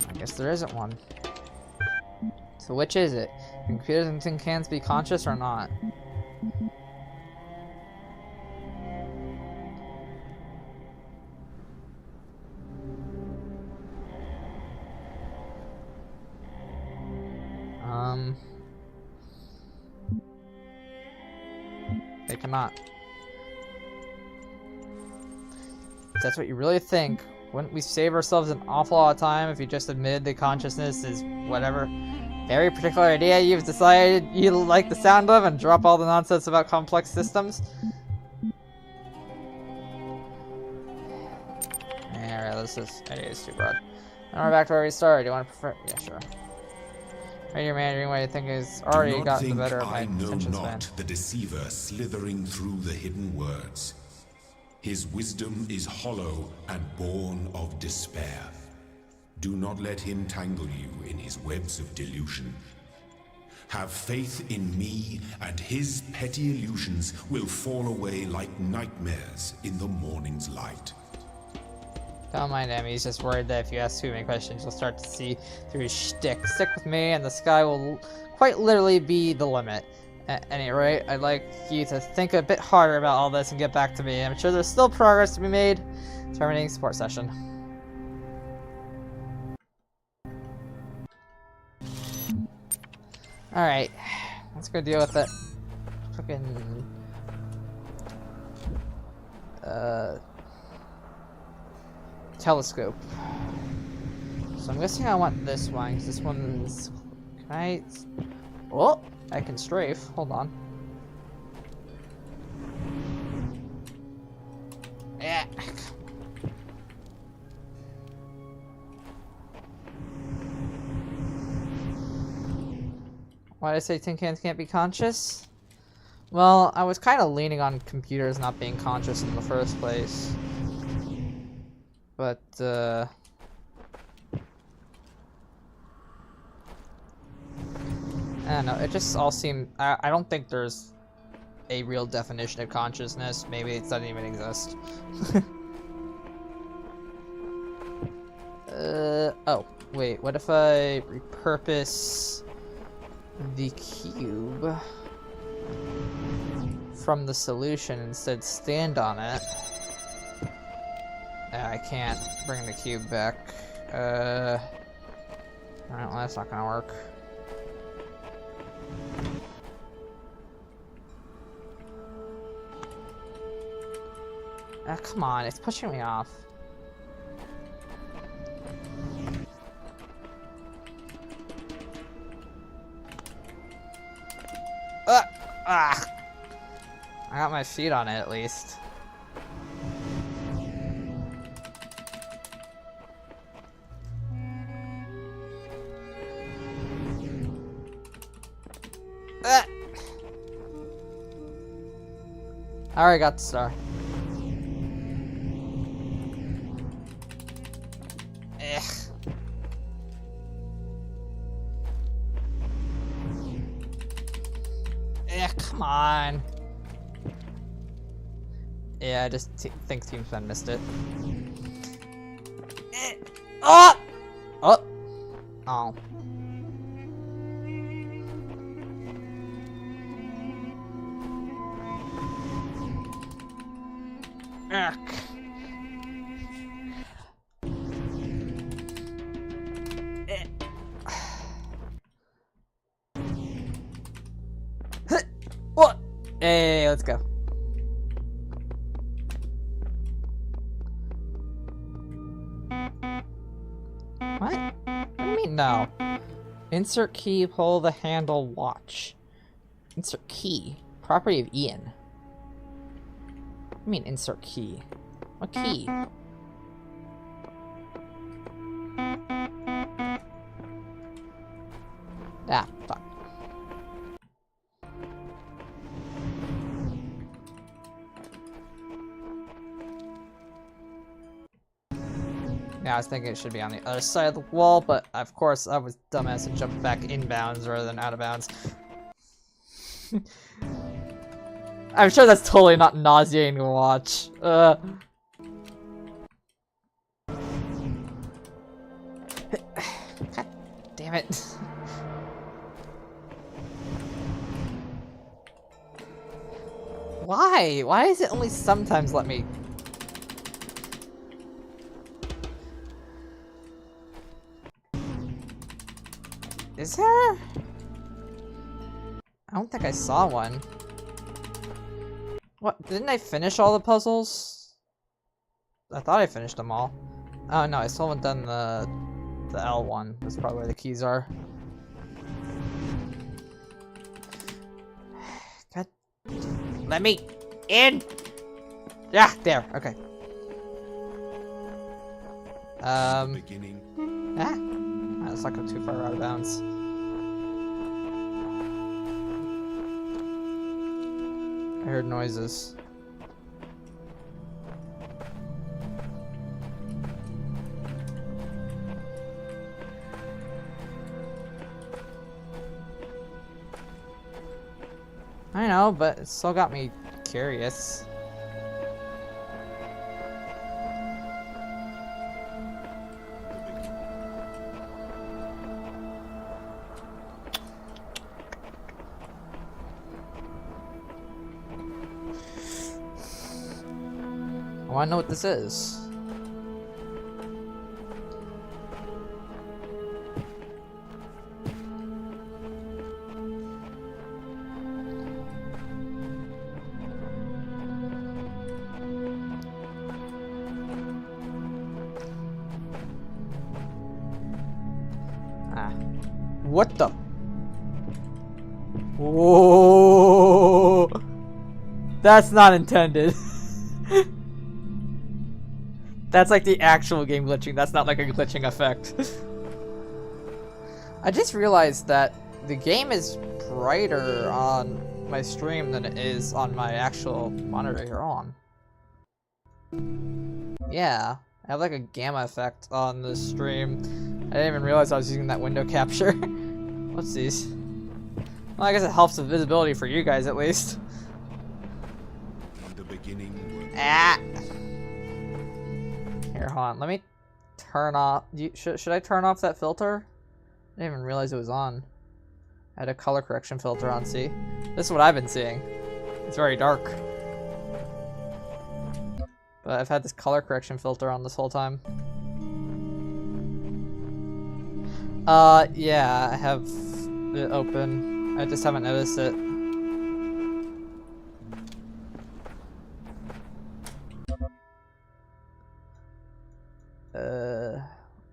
I guess there isn't one. So which is it? Can computers and tin cans be conscious or not? They cannot. If that's what you really think, wouldn't we save ourselves an awful lot of time if you just admitted that consciousness is whatever very particular idea you've decided you like the sound of and drop all the nonsense about complex systems? Alright, this idea is too broad. Now we're back to where we started. Do you want to prefer? Yeah, sure. Radio Mandarin, what I think is already gotten the better of my attention span. I know not the deceiver slithering through the hidden words. His wisdom is hollow and born of despair. Do not let him tangle you in his webs of delusion. Have faith in me, and his petty illusions will fall away like nightmares in the morning's light. Don't mind him, he's just worried that if you ask too many questions, you'll start to see through his shtick. Stick with me, and the sky will quite literally be the limit. At any rate, I'd like you to think a bit harder about all this and get back to me. I'm sure there's still progress to be made. Terminating support session. Alright, let's go deal with that fucking telescope. So I'm guessing I want this one, because this one's... Can I... Oh! I can strafe. Hold on. Yeah. Why did I say tin cans can't be conscious? Well, I was kind of leaning on computers not being conscious in the first place. But, I don't know, it just all seemed... I don't think there's a real definition of consciousness. Maybe it doesn't even exist. Oh, wait, what if I repurpose the cube from the solution and instead stand on it? I can't bring the cube back. Alright, well, that's not gonna work. Ah, come on, it's pushing me off. Ah! I got my feet on it at least. I already got the star. Come on. Yeah, I just think Team Spin missed it. Oh! Oh! Oh. Ugh. What? Hey, let's go. What? What do you mean no? Insert key, pull the handle, watch. Insert key. Property of Ian. What do you mean insert key? What key? Ah, fuck. Yeah, I was thinking it should be on the other side of the wall, but of course I was dumbass and jumped back inbounds rather than out of bounds. I'm sure that's totally not nauseating to watch. God damn it. Why? Why does it only sometimes let me? Is there? I don't think I saw one. What? Didn't I finish all the puzzles? I thought I finished them all. Oh no, I still haven't done the L one. That's probably where the keys are. God. Let me in! Yeah, there, okay. Beginning. Let's not go too far out of bounds. I heard noises. I know, but it still got me curious. I wanna know what this is. What the? Whoa! That's not intended. That's like the actual game glitching. That's not like a glitching effect. I just realized that the game is brighter on my stream than it is on my actual monitor here on. Yeah, I have like a gamma effect on the stream. I didn't even realize I was using that window capture. What's these? Well, I guess it helps with visibility for you guys at least. In the beginning. Ah! Here, hold on. Let me turn off. Should I turn off that filter? I didn't even realize it was on. I had a color correction filter on, see? This is what I've been seeing. It's very dark. But I've had this color correction filter on this whole time. Yeah, I have it open. I just haven't noticed it.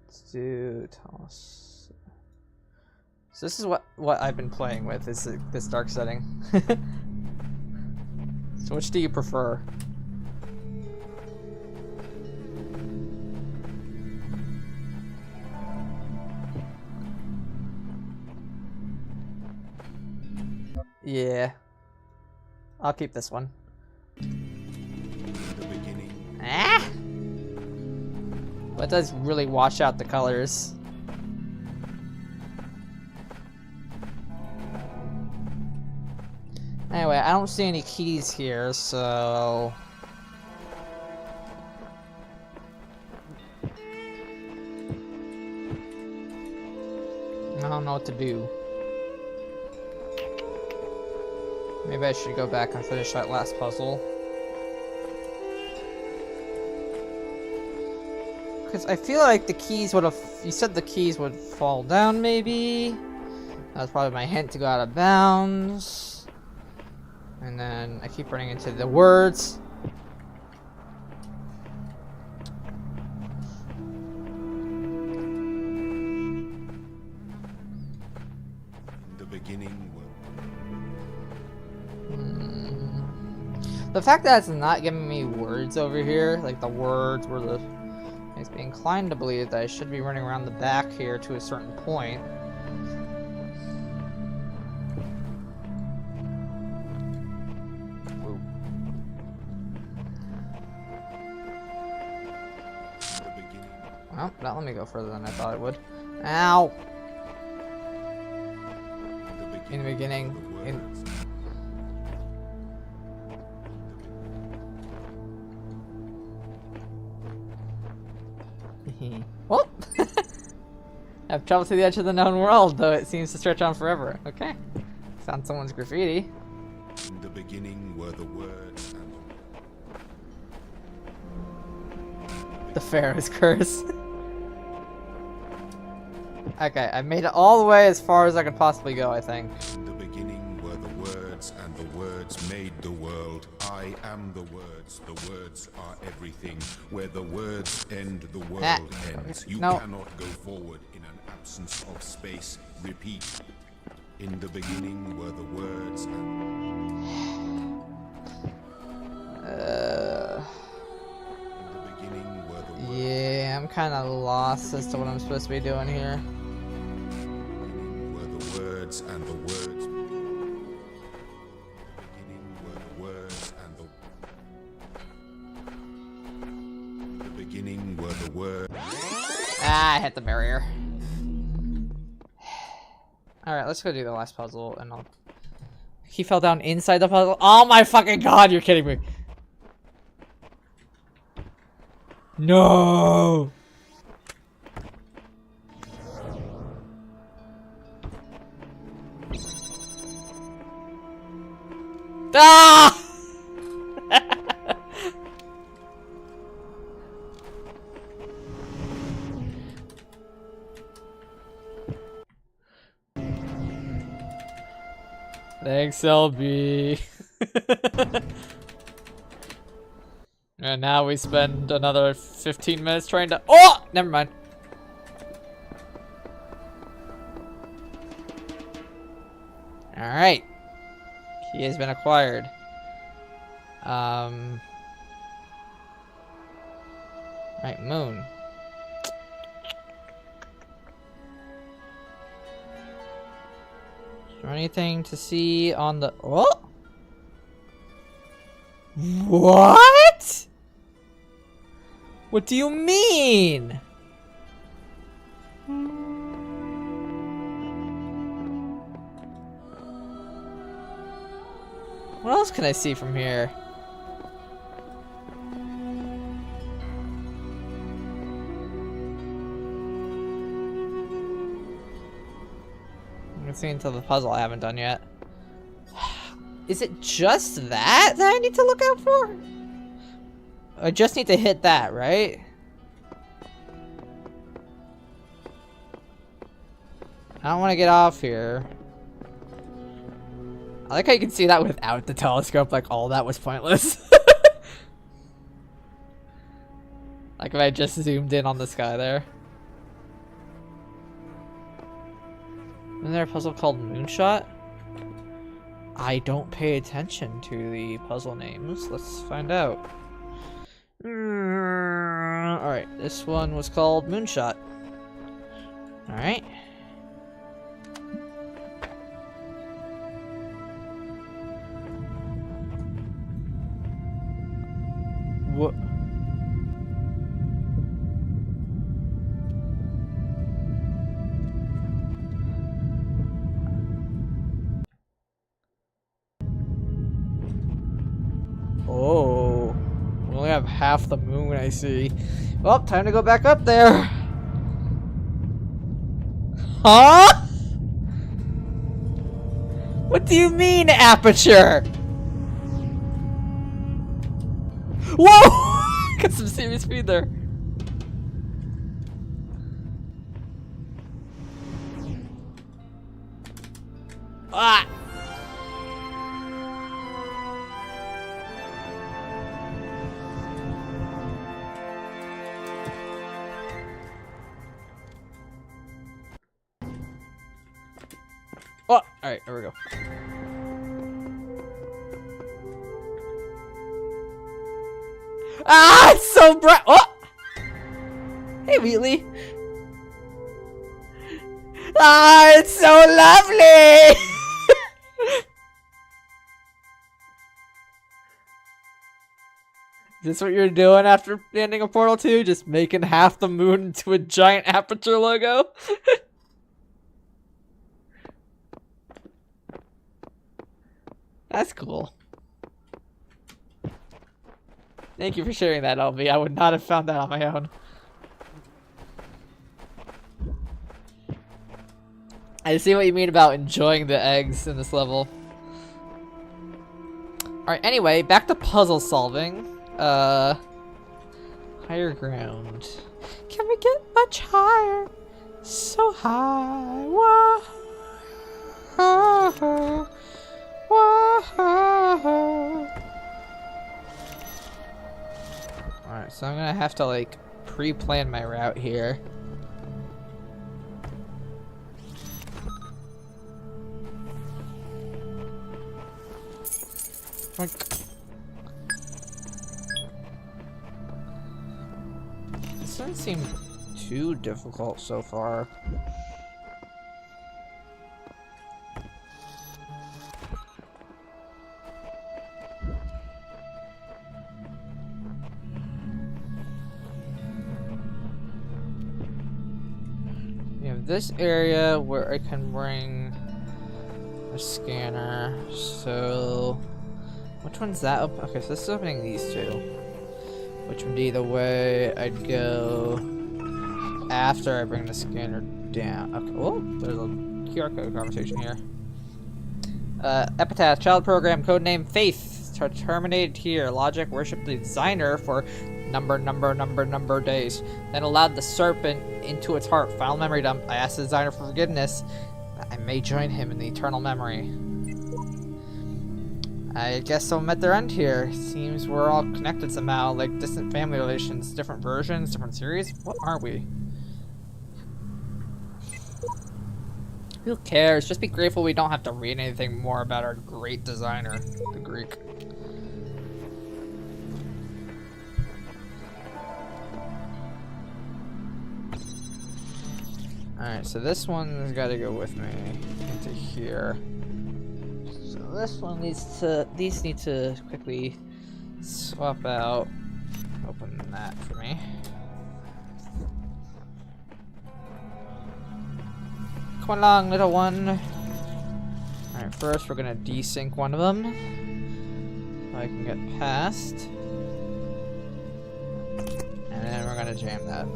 Let's do Talos. So this is what I've been playing with, is this dark setting. So which do you prefer? Yeah. I'll keep this one. The beginning. Ah! But it does really wash out the colors. Anyway, I don't see any keys here, so... I don't know what to do. Maybe I should go back and finish that last puzzle. Because I feel like the keys would have... You said the keys would fall down, maybe? That was probably my hint to go out of bounds. And then I keep running into the words. In the beginning The fact that it's not giving me words over here, like the words were the... Makes me inclined to believe that I should be running around the back here to a certain point. Whoa. Well, that let me go further than I thought it would. Ow! In the beginning... Whoop! I've traveled to the edge of the known world, though it seems to stretch on forever. Okay. Found someone's graffiti. In the beginning were the words and the Pharaoh's curse. Okay, I made it all the way as far as I could possibly go, I think. In the beginning were the words, and the words made the world. I am the words. The words are everything. Where the words end, the world ends. You cannot go forward in an absence of space. Repeat. In the beginning were the words and... In the beginning were the words. Yeah, I'm kind of lost as to what I'm supposed to be doing here. Were the words and the words. The beginning were the words and the beginning were the words. Ah, I hit the barrier. Alright, let's go do the last puzzle and I'll... He fell down inside the puzzle? Oh my fucking god, you're kidding me. No! Ah! Thanks, LB. And now we spend another 15 minutes trying to— oh! Never mind. Alright. Key has been acquired. Right, moon. Is there anything to see on the— oh? What? What do you mean? What else can I see from here? I'm gonna see into the puzzle I haven't done yet. Is it just that I need to look out for? I just need to hit that, right? I don't want to get off here. I like how you can see that without the telescope, like all that was pointless. Like if I just zoomed in on the sky there. Isn't there a puzzle called Moonshot? I don't pay attention to the puzzle names. Let's find out. Alright, this one was called Moonshot. Alright. What? Oh, we only have half the moon, I see. Well, time to go back up there. Huh? What do you mean, Aperture? Whoa! Got some serious speed there. Ah! Oh, alright, there we go. Ah, it's so bright. Oh! Hey, Wheatley. Ah, it's so lovely! Is this what you're doing after ending a Portal 2? Just making half the moon into a giant Aperture logo? That's cool. Thank you for sharing that, LB. I would not have found that on my own. I see what you mean about enjoying the eggs in this level. Alright, anyway, back to puzzle solving. Higher ground. Can we get much higher? So high. Whoa. Whoa. Whoa. Alright, so I'm gonna have to, like, pre-plan my route here. This doesn't seem too difficult so far. We have this area where I can bring a scanner, so which one's that? Okay, so this is opening these two. Which would be the way I'd go after I bring the scanner down. Okay, oh, there's a QR code conversation here. Epitaph, child program, codename Faith. Terminated here. Logic, worship the designer for number days. Then allowed the serpent into its heart. Final memory dump. I asked the designer for forgiveness. I may join him in the eternal memory. I guess someone met their end here. Seems we're all connected somehow, like distant family relations, different versions, different series. What are we? Who cares? Just be grateful we don't have to read anything more about our great designer, the Greek. Alright, so this one's gotta go with me into here. So this one needs to, these need to quickly swap out. Open that for me. Come along, little one. Alright, first we're gonna desync one of them. So I can get past. And then we're gonna jam that.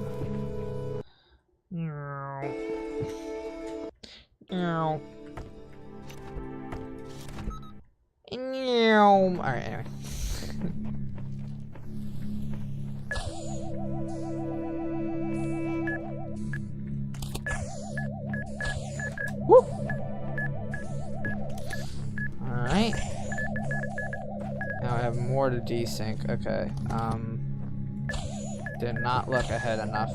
Alright, anyway. Woo! Alright. Now I have more to desync. Okay. Did not look ahead enough.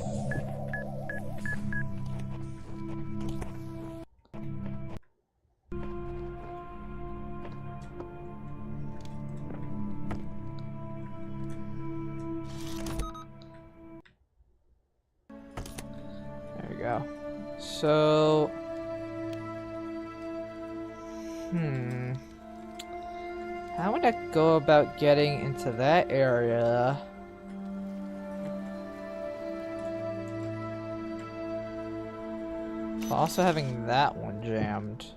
So, how would I go about getting into that area? Also having that one jammed.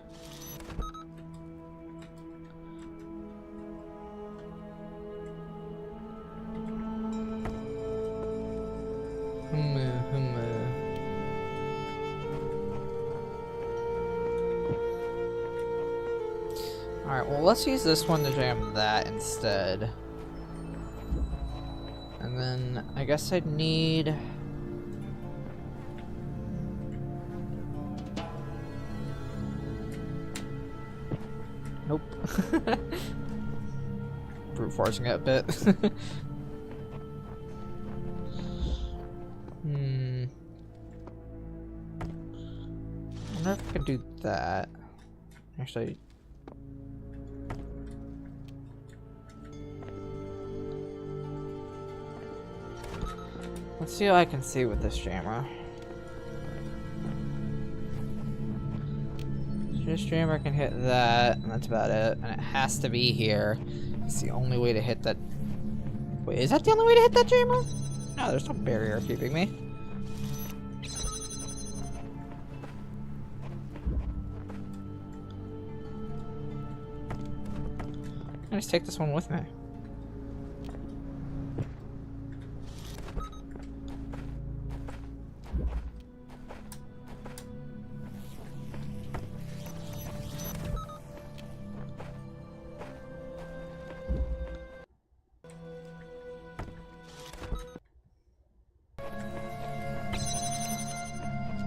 Alright, well, let's use this one to jam that instead. And then I guess I'd need... Nope. Brute forcing it a bit. I wonder if I could do that. Actually... Let's see what I can see with this jammer. So this jammer can hit that, and that's about it. And it has to be here. It's the only way to hit that. Wait, is that the only way to hit that jammer? No, there's no barrier keeping me. I'll just take this one with me.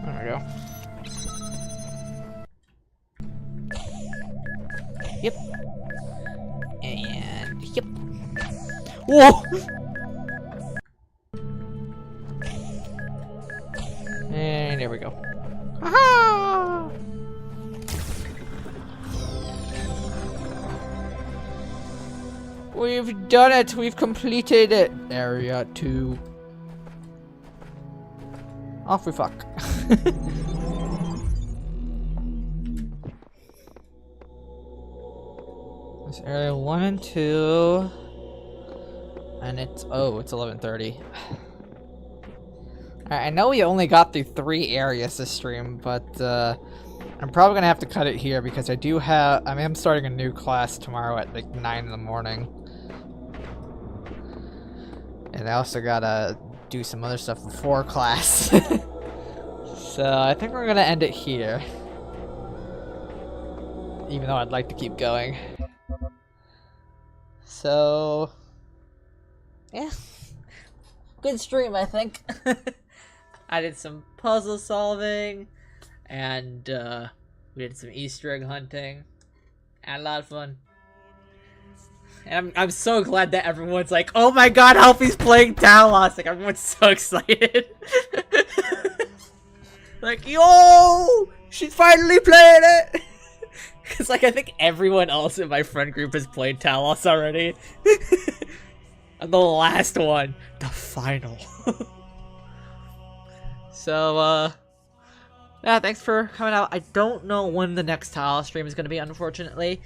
There we go. Yep. And yep. Whoa! And there we go. Aha! We've done it! We've completed it! Area 2. Off we fuck. It's area 1 and 2. And it's, oh, it's 11:30. Alright, I know we only got through 3 areas this stream, but I'm probably gonna have to cut it here because I am starting a new class tomorrow at like 9 in the morning. And I also gotta do some other stuff before class. So I think we're gonna end it here. Even though I'd like to keep going. So yeah. Good stream, I think. I did some puzzle solving and we did some Easter egg hunting. Had a lot of fun. And I'm so glad that everyone's like, oh my god, Alfie's playing Talos! Like, everyone's so excited. Like, yo! She's finally playing it! Because, like, I think everyone else in my friend group has played Talos already. And the last one, the final. So, yeah, thanks for coming out. I don't know when the next Talos stream is going to be, unfortunately.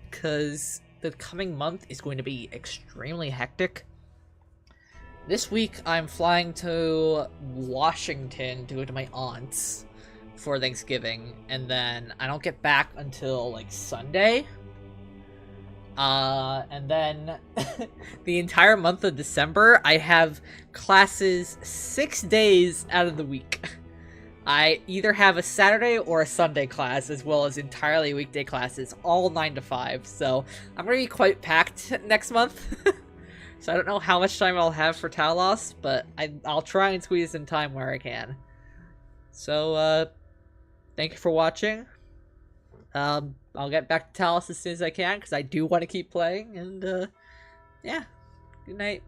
Because the coming month is going to be extremely hectic. This week, I'm flying to Washington to go to my aunt's for Thanksgiving, and then I don't get back until, like, Sunday. And then the entire month of December, I have classes 6 days out of the week. I either have a Saturday or a Sunday class, as well as entirely weekday classes, all 9 to 5. So I'm going to be quite packed next month. So I don't know how much time I'll have for Talos, but I'll try and squeeze in time where I can. So, thank you for watching. I'll get back to Talos as soon as I can, because I do want to keep playing, and, yeah. Good night.